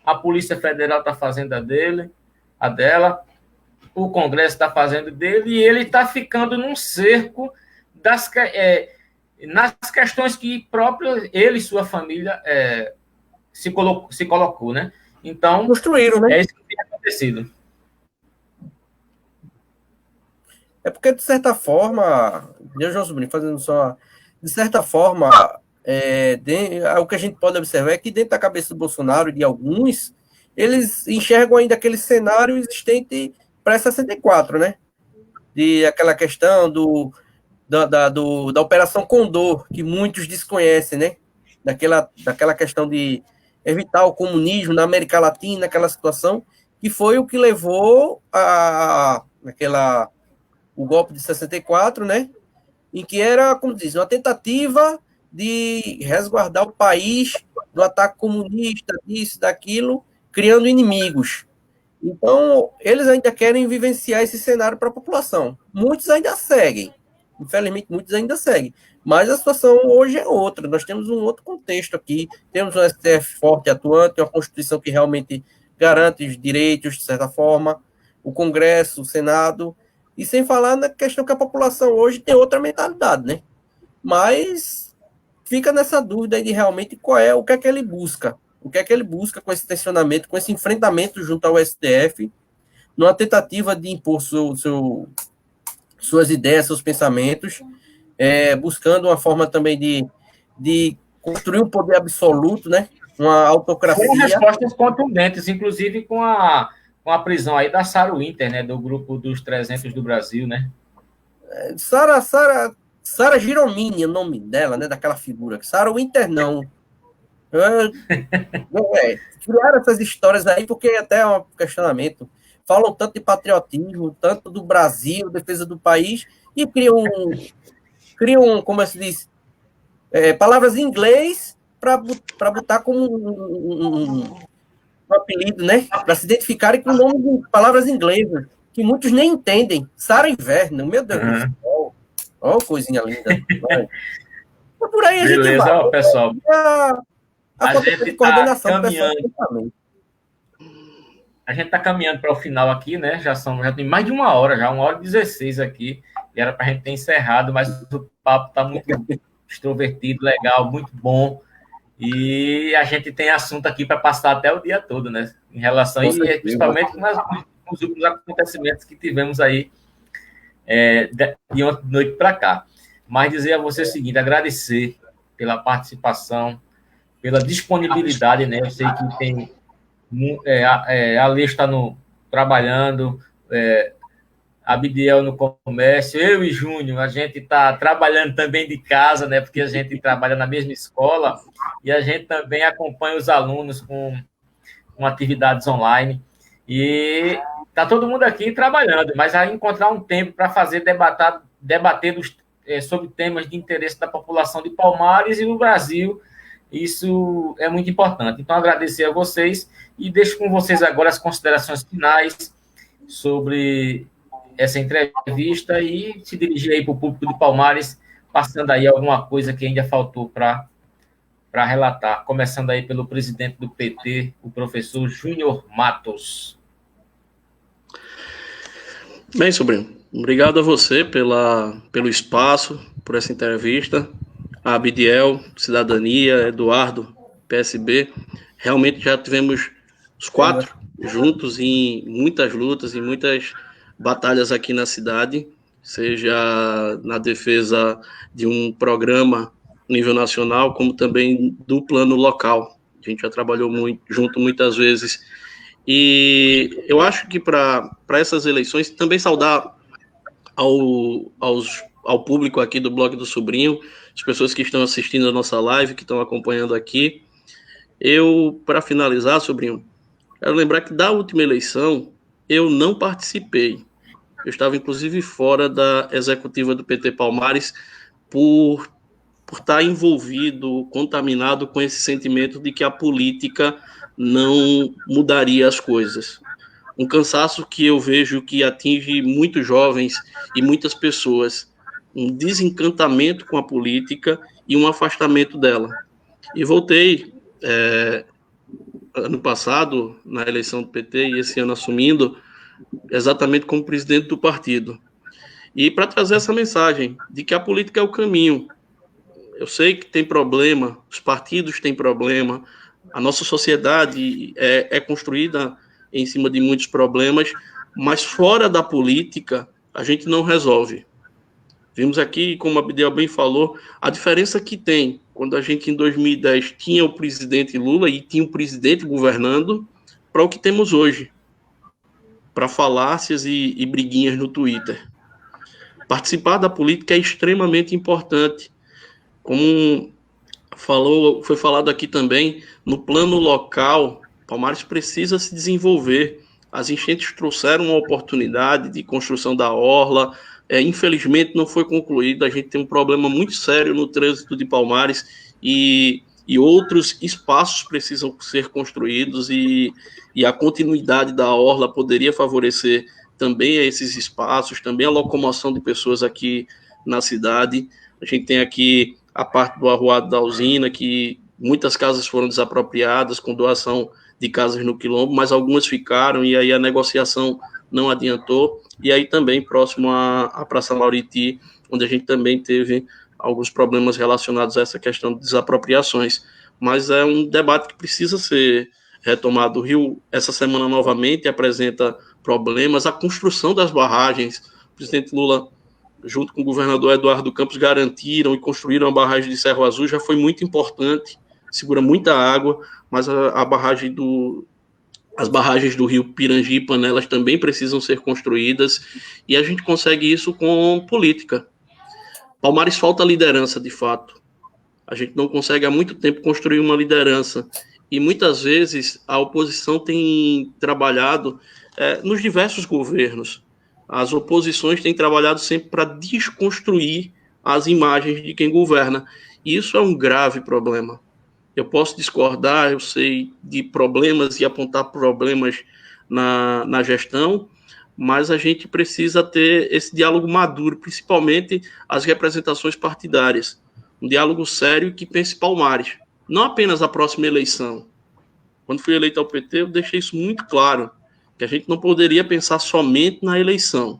a Polícia Federal está fazendo a dela, o Congresso está fazendo dele, e ele está ficando num cerco nas questões que próprio ele e sua família se colocou, né? Então, construíram, né? É isso que tem acontecido. É porque, de certa forma, João Sobrinho, fazendo só... De certa forma, o que a gente pode observar é que dentro da cabeça do Bolsonaro e de alguns, eles enxergam ainda aquele cenário existente pré-64, né? De aquela questão da Operação Condor, que muitos desconhecem, né? Daquela questão de evitar o comunismo na América Latina, aquela situação, que foi o que levou o golpe de 64, né? Em que era, como diz, uma tentativa de resguardar o país do ataque comunista, disso, daquilo, criando inimigos. Então, eles ainda querem vivenciar esse cenário para a população. Muitos ainda seguem. Infelizmente, muitos ainda seguem. Mas a situação hoje é outra. Nós temos um outro contexto aqui. Temos um STF forte, atuante, uma Constituição que realmente garante os direitos, de certa forma, o Congresso, o Senado, e sem falar na questão que a população hoje tem outra mentalidade, né? Mas fica nessa dúvida aí de realmente o que é que ele busca. O que é que ele busca com esse tensionamento, com esse enfrentamento junto ao STF, numa tentativa de impor suas ideias, seus pensamentos, buscando uma forma também de construir um poder absoluto, né? Uma autocracia. Foram respostas contundentes, inclusive com a prisão aí da Sarah Winter, né? Do grupo dos 300 do Brasil, né? Sarah Giromini, o nome dela, né? Daquela figura. Sarah Winter, não. Criaram essas histórias aí, porque até é um questionamento. Falam tanto de patriotismo, tanto do Brasil, defesa do país, e criam como se diz, palavras em inglês para botar como um apelido, né? Para se identificarem com o nome de palavras inglesas, que muitos nem entendem. Sarah Inverno, meu Deus do céu. Ó, coisinha linda. Por aí a Beleza, gente vai. Ó, pessoal. A gente de coordenação do pessoal. A gente está caminhando para o final aqui, né? Já tem mais de 1 hora, já 1h16 aqui. E era para a gente ter encerrado, mas o papo está muito extrovertido, legal, muito bom. E a gente tem assunto aqui para passar até o dia todo, né? Em relação, e principalmente com os últimos acontecimentos que tivemos aí de ontem de noite para cá. Mas dizer a você o seguinte, agradecer pela participação, pela disponibilidade, né? Eu sei que tem a Lê está trabalhando, a Abdiel no comércio, eu e Júnior, a gente está trabalhando também de casa, né? Porque a gente trabalha na mesma escola e a gente também acompanha os alunos com atividades online. E está todo mundo aqui trabalhando, mas a encontrar um tempo para debater sobre temas de interesse da população de Palmares e do Brasil, isso é muito importante. Então, agradecer a vocês e deixo com vocês agora as considerações finais sobre essa entrevista e se dirigir aí para o público de Palmares, passando aí alguma coisa que ainda faltou para relatar. Começando aí pelo presidente do PT, o professor Júnior Matos. Bem, sobrinho, obrigado a você pelo espaço, por essa entrevista. A Abdiel, Cidadania, Eduardo, PSB. Realmente já tivemos os 4 juntos em muitas lutas, em muitas batalhas aqui na cidade, seja na defesa de um programa nível nacional, como também do plano local. A gente já trabalhou junto muitas vezes. E eu acho que para essas eleições, também saudar ao público aqui do Blog do Sobrinho, as pessoas que estão assistindo a nossa live, que estão acompanhando aqui. Para finalizar, sobrinho, quero lembrar que da última eleição, eu não participei. Eu estava, inclusive, fora da executiva do PT Palmares por estar envolvido, contaminado com esse sentimento de que a política não mudaria as coisas. Um cansaço que eu vejo que atinge muitos jovens e muitas pessoas, um desencantamento com a política e um afastamento dela. E voltei ano passado, na eleição do PT, e esse ano assumindo, exatamente como presidente do partido. E para trazer essa mensagem de que a política é o caminho. Eu sei que tem problema, os partidos têm problema, a nossa sociedade é construída em cima de muitos problemas, mas fora da política, a gente não resolve. Vimos aqui, como a Abdiel bem falou, a diferença que tem quando a gente, em 2010, tinha o presidente Lula e tinha um presidente governando, para o que temos hoje, para falácias e briguinhas no Twitter. Participar da política é extremamente importante. Como foi falado aqui também, no plano local, Palmares precisa se desenvolver. As enchentes trouxeram uma oportunidade de construção da orla, infelizmente não foi concluída. A gente tem um problema muito sério no trânsito de Palmares e e outros espaços precisam ser construídos e a continuidade da orla poderia favorecer também esses espaços, também a locomoção de pessoas aqui na cidade. A gente tem aqui a parte do arruado da usina, que muitas casas foram desapropriadas com doação de casas no Quilombo, mas algumas ficaram e aí a negociação não adiantou. E aí também próximo à Praça Lauriti, onde a gente também teve alguns problemas relacionados a essa questão de desapropriações. Mas é um debate que precisa ser retomado. O Rio, essa semana, novamente, apresenta problemas. A construção das barragens, o presidente Lula, junto com o governador Eduardo Campos, garantiram e construíram a barragem de Cerro Azul, já foi muito importante, segura muita água, mas a barragem as barragens do Rio Pirangi e Panelas também precisam ser construídas, e a gente consegue isso com política. Palmares falta liderança, de fato. A gente não consegue há muito tempo construir uma liderança, e muitas vezes a oposição tem trabalhado nos diversos governos. As oposições têm trabalhado sempre para desconstruir as imagens de quem governa. E isso é um grave problema. Eu posso discordar, eu sei de problemas e apontar problemas na gestão, mas a gente precisa ter esse diálogo maduro, principalmente as representações partidárias. Um diálogo sério que pense Palmares, não apenas a próxima eleição. Quando fui eleito ao PT, eu deixei isso muito claro, que a gente não poderia pensar somente na eleição,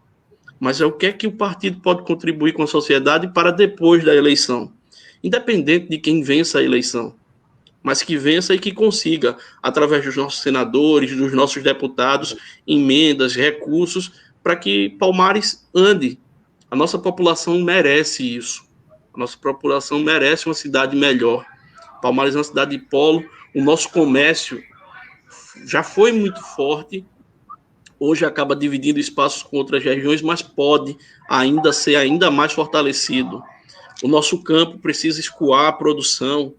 mas é o que é que o partido pode contribuir com a sociedade para depois da eleição, independente de quem vença a eleição, mas que vença e que consiga, através dos nossos senadores, dos nossos deputados, emendas, recursos, para que Palmares ande. A nossa população merece isso. A nossa população merece uma cidade melhor. Palmares é uma cidade de polo, o nosso comércio já foi muito forte, hoje acaba dividindo espaços com outras regiões, mas pode ainda ser ainda mais fortalecido. O nosso campo precisa escoar a produção.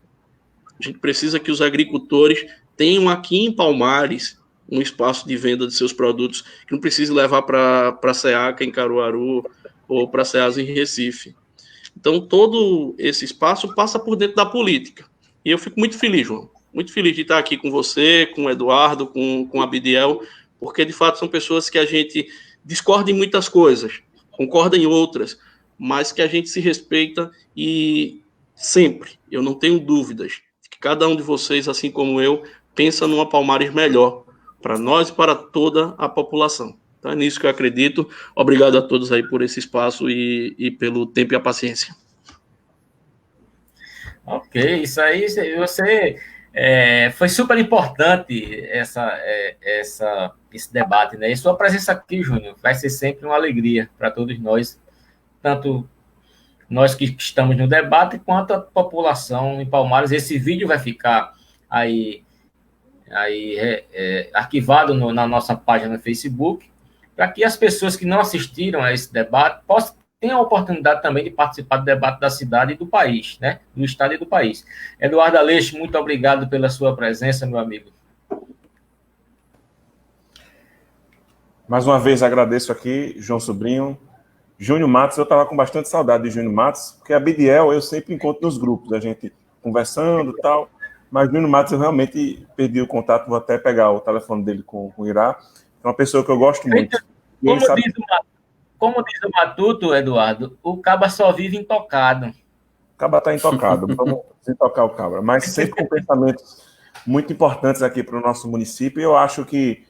A gente precisa que os agricultores tenham aqui em Palmares um espaço de venda de seus produtos, que não precise levar para a SEACA em Caruaru ou para a SEASA em Recife. Então, todo esse espaço passa por dentro da política. E eu fico muito feliz, João. Muito feliz de estar aqui com você, com o Eduardo, com a Abdiel, porque, de fato, são pessoas que a gente discorda em muitas coisas, concorda em outras, mas que a gente se respeita e sempre, eu não tenho dúvidas, que cada um de vocês, assim como eu, pensa numa Palmares melhor, para nós e para toda a população. Então é nisso que eu acredito. Obrigado a todos aí por esse espaço e pelo tempo e a paciência. Ok, isso aí você... foi super importante esse debate, né? E sua presença aqui, Júnior, vai ser sempre uma alegria para todos nós, tanto nós que estamos no debate, quanto a população em Palmares. Esse vídeo vai ficar aí arquivado na nossa página no Facebook, para que as pessoas que não assistiram a esse debate tenham a oportunidade também de participar do debate da cidade e do país, né? Do estado e do país. Eduardo Aleixo, muito obrigado pela sua presença, meu amigo. Mais uma vez agradeço aqui, João Sobrinho. Júnior Matos, eu estava com bastante saudade de Júnior Matos, porque a Abdiel eu sempre encontro nos grupos, a gente conversando e tal, mas Júnior Matos eu realmente perdi o contato, vou até pegar o telefone dele com o Irá. É uma pessoa que eu gosto muito. Como diz o Matuto, Eduardo, o Caba só vive intocado. O Caba está intocado, vamos desintocar o Caba. Mas sempre com pensamentos muito importantes aqui para o nosso município, e eu acho que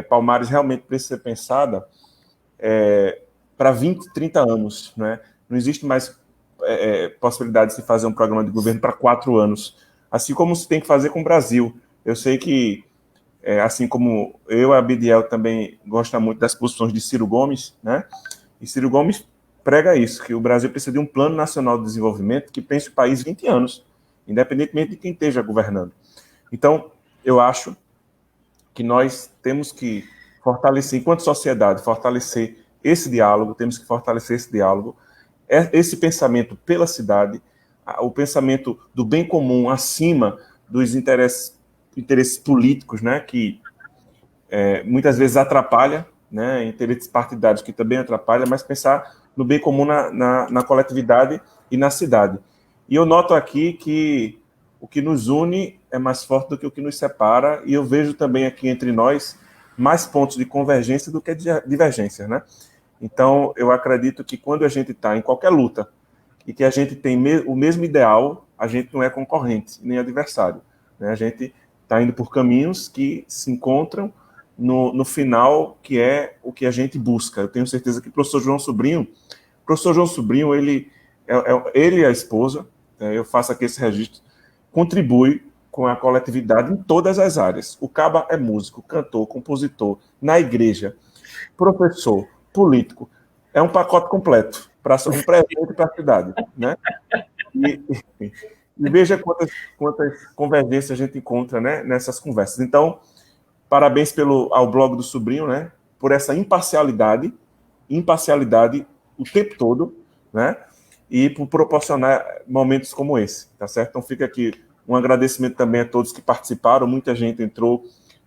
Palmares realmente precisa ser pensada para 20, 30 anos. Né? Não existe mais possibilidade de se fazer um programa de governo para 4 anos, assim como se tem que fazer com o Brasil. Eu sei que assim como eu, a Abdiel também gosta muito das posições de Ciro Gomes, né? E Ciro Gomes prega isso, que o Brasil precisa de um plano nacional de desenvolvimento que pense o país 20 anos, independentemente de quem esteja governando. Então, eu acho que nós temos que fortalecer, enquanto sociedade, fortalecer esse diálogo, esse pensamento pela cidade, o pensamento do bem comum acima dos interesses políticos, né, que muitas vezes atrapalha, né, interesses partidários que também atrapalha, mas pensar no bem comum na coletividade e na cidade. E eu noto aqui que o que nos une é mais forte do que o que nos separa, e eu vejo também aqui entre nós mais pontos de convergência do que de divergência, né? Então, eu acredito que quando a gente está em qualquer luta e que a gente tem o mesmo ideal, a gente não é concorrente, nem adversário, né? A gente está indo por caminhos que se encontram no final, que é o que a gente busca. Eu tenho certeza que o professor João Sobrinho, ele e a esposa, eu faço aqui esse registro, contribui com a coletividade em todas as áreas. O Caba é músico, cantor, compositor, na igreja, professor, político. É um pacote completo, um presente para a cidade, né? E veja quantas convergências a gente encontra, né, nessas conversas. Então, parabéns ao blog do Sobrinho, né, por essa imparcialidade o tempo todo, né, e por proporcionar momentos como esse, tá certo? Então fica aqui um agradecimento também a todos que participaram, muita gente entrou,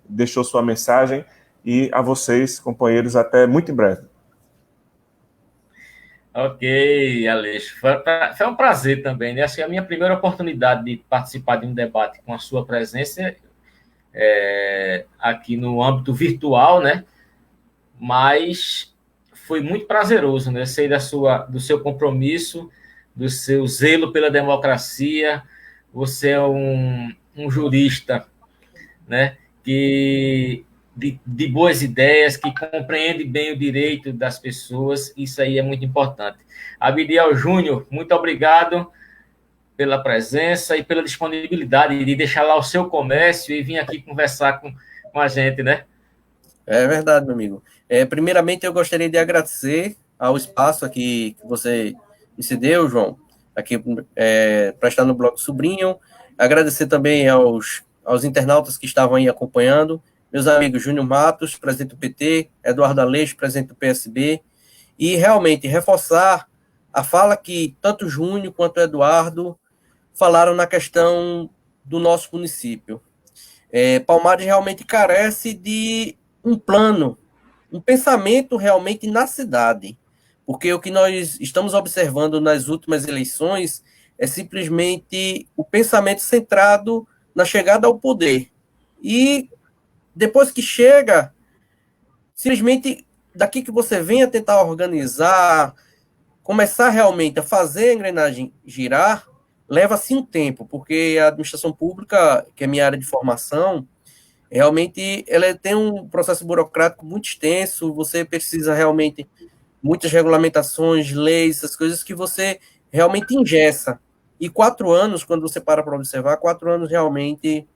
deixou sua mensagem, e a vocês, companheiros, até muito em breve. Ok, Aleixo. Foi um prazer também, né? Acho que a minha primeira oportunidade de participar de um debate com a sua presença aqui no âmbito virtual, né? Mas foi muito prazeroso, né? Sei do seu compromisso, do seu zelo pela democracia. Você é um jurista, né? De boas ideias, que compreende bem o direito das pessoas. Isso aí é muito importante. Abdiel Júnior, muito obrigado pela presença e pela disponibilidade de deixar lá o seu comércio e vir aqui conversar com a gente, né? É verdade, meu amigo. Primeiramente, eu gostaria de agradecer ao espaço aqui que você me cedeu, João, aqui para estar no blog Sobrinho. Agradecer também aos internautas que estavam aí acompanhando, meus amigos Júnior Matos, presidente do PT, Eduardo Aleixo, presidente do PSB, e realmente reforçar a fala que tanto Júnior quanto Eduardo falaram na questão do nosso município. Palmares realmente carece de um plano, um pensamento realmente na cidade, porque o que nós estamos observando nas últimas eleições é simplesmente o pensamento centrado na chegada ao poder. E depois que chega, simplesmente daqui que você venha tentar organizar, começar realmente a fazer a engrenagem girar, leva-se um tempo, porque a administração pública, que é minha área de formação, realmente ela tem um processo burocrático muito extenso, você precisa realmente muitas regulamentações, leis, essas coisas que você realmente engessa. E 4 anos, quando você para observar, 4 anos realmente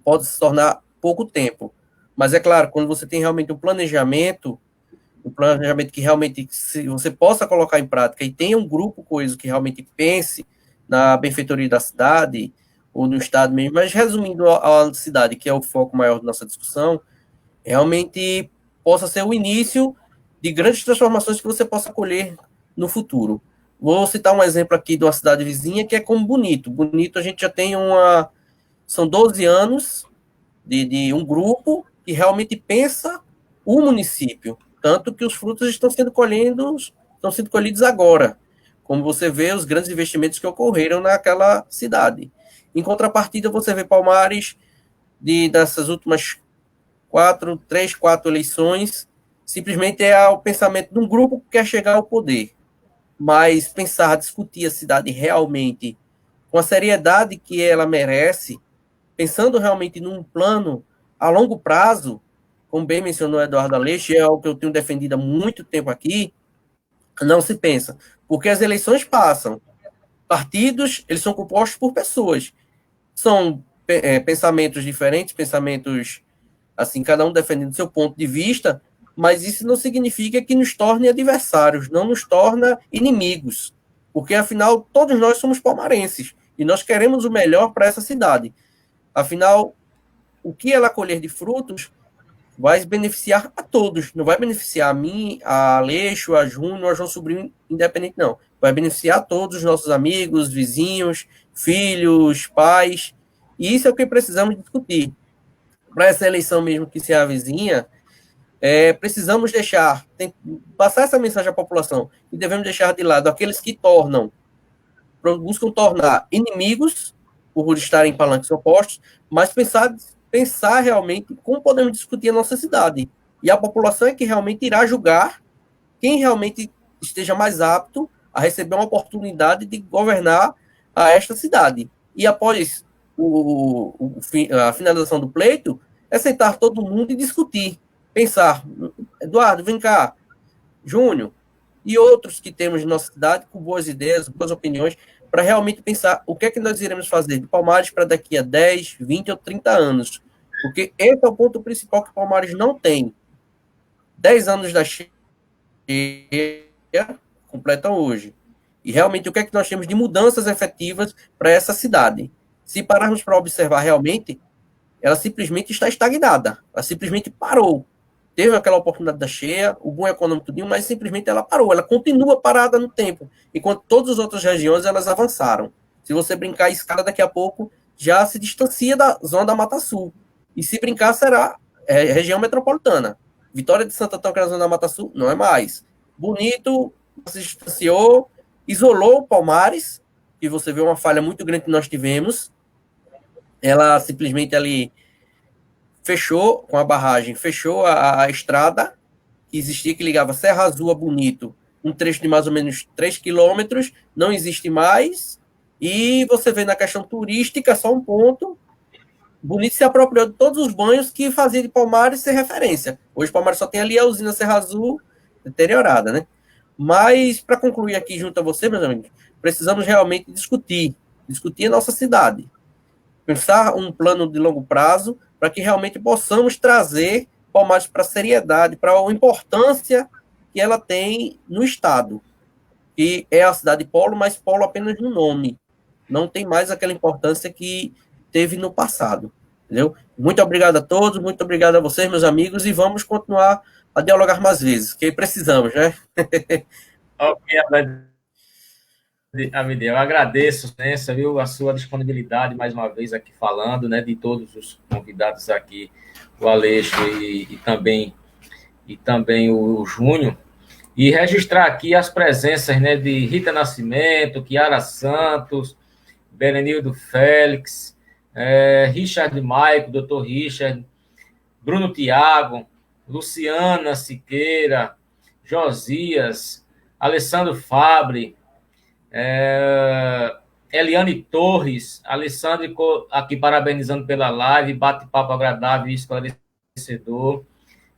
pode se tornar pouco tempo. Mas é claro, quando você tem realmente um planejamento que realmente você possa colocar em prática e tenha um grupo coeso que realmente pense na benfeitoria da cidade, ou no estado mesmo, mas resumindo a cidade, que é o foco maior da nossa discussão, realmente possa ser o início de grandes transformações que você possa colher no futuro. Vou citar um exemplo aqui de uma cidade vizinha, que é como Bonito. Bonito, a gente já tem são 12 anos de um grupo que realmente pensa o município, tanto que os frutos estão sendo colhidos agora, como você vê os grandes investimentos que ocorreram naquela cidade. Em contrapartida, você vê Palmares, dessas últimas 4 eleições, simplesmente é o pensamento de um grupo que quer chegar ao poder. Mas pensar, discutir a cidade realmente com a seriedade que ela merece, pensando realmente num plano a longo prazo, como bem mencionou Eduardo Aleixo, é algo que eu tenho defendido há muito tempo aqui, não se pensa. Porque as eleições passam. Partidos, eles são compostos por pessoas. São pensamentos diferentes, pensamentos, assim, cada um defendendo seu ponto de vista, mas isso não significa que nos torne adversários, não nos torna inimigos, porque, afinal, todos nós somos palmarenses, e nós queremos o melhor para essa cidade. Afinal, o que ela colher de frutos vai beneficiar a todos, não vai beneficiar a mim, a Aleixo, a Júnior, a João Sobrinho, independente, não. Vai beneficiar a todos os nossos amigos, vizinhos, filhos, pais, e isso é o que precisamos discutir. Para essa eleição mesmo que se avizinha, precisamos passar essa mensagem à população, e devemos deixar de lado aqueles que buscam tornar inimigos por estarem em palanques opostos, mas pensar realmente como podemos discutir a nossa cidade. E a população é que realmente irá julgar quem realmente esteja mais apto a receber uma oportunidade de governar a esta cidade. E após a finalização do pleito, é sentar todo mundo e discutir. Pensar, Eduardo, vem cá, Júnior, e outros que temos em nossa cidade, com boas ideias, boas opiniões, para realmente pensar o que é que nós iremos fazer de Palmares para daqui a 10, 20 ou 30 anos. Porque esse é o ponto principal que Palmares não tem. 10 anos da cheia completam hoje. E realmente o que é que nós temos de mudanças efetivas para essa cidade? Se pararmos para observar realmente, ela simplesmente está estagnada. Ela simplesmente parou. Teve aquela oportunidade da cheia, o boom econômico tudinho, mas simplesmente ela parou. Ela continua parada no tempo, enquanto todas as outras regiões elas avançaram. Se você brincar a escala, daqui a pouco já se distancia da zona da Mata Sul. E se brincar, será região metropolitana. Vitória de Santo Antão, que é na zona da Mata Sul, não é mais. Bonito se distanciou, isolou o Palmares, e você vê uma falha muito grande que nós tivemos. Ela simplesmente ali fechou com a barragem, fechou a estrada que existia, que ligava Serra Azul a Bonito, um trecho de mais ou menos 3 quilômetros, não existe mais, e você vê na questão turística, só um ponto, Bonito se apropriou de todos os banhos que fazia de Palmares ser referência. Hoje Palmares só tem ali a usina Serra Azul deteriorada, né? Mas, para concluir aqui junto a você, meus amigos, precisamos realmente discutir a nossa cidade, pensar um plano de longo prazo para que realmente possamos trazer Palmares para a seriedade, para a importância que ela tem no Estado. E é a cidade polo, mas polo apenas no nome. Não tem mais aquela importância que teve no passado. Entendeu? Muito obrigado a todos, muito obrigado a vocês, meus amigos, e vamos continuar a dialogar mais vezes, que precisamos, né? Ok, Amideu, eu agradeço, né, viu, a sua disponibilidade mais uma vez aqui falando, né, de todos os convidados aqui, o Aleixo e também o Júnior, e registrar aqui as presenças, né, de Rita Nascimento, Kiara Santos, Berenildo Félix, Richard Maico, Dr. Richard, Bruno Tiago, Luciana Siqueira, Josias, Alessandro Fabre, Eliane Torres, Alessandro aqui parabenizando pela live, bate-papo agradável e esclarecedor.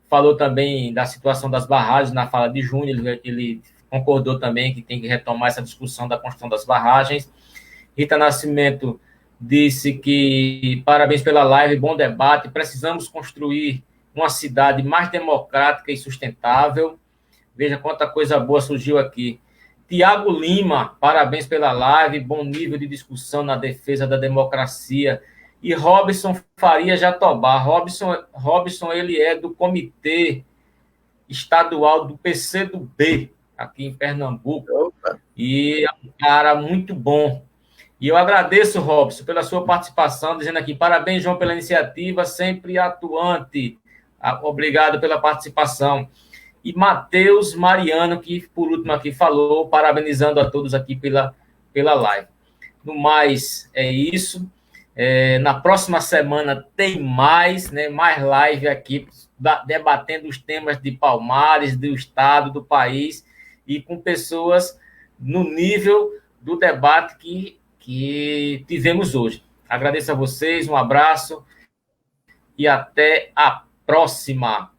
Falou também da situação das barragens na fala de Júnior, ele concordou também que tem que retomar essa discussão da construção das barragens. Rita Nascimento disse que parabéns pela live, bom debate, precisamos construir uma cidade mais democrática e sustentável. Veja quanta coisa boa surgiu aqui. Tiago Lima, parabéns pela live, bom nível de discussão na defesa da democracia. E Robson Faria Jatobá. Robson, ele é do Comitê Estadual do PCdoB, aqui em Pernambuco. E é um cara muito bom. E eu agradeço, Robson, pela sua participação, dizendo aqui, parabéns, João, pela iniciativa, sempre atuante. Obrigado pela participação. E Matheus Mariano, que por último aqui falou, parabenizando a todos aqui pela live. No mais, é isso. Na próxima semana tem mais, né, mais live aqui, debatendo os temas de Palmares, do Estado, do país, e com pessoas no nível do debate que tivemos hoje. Agradeço a vocês, um abraço e até a próxima.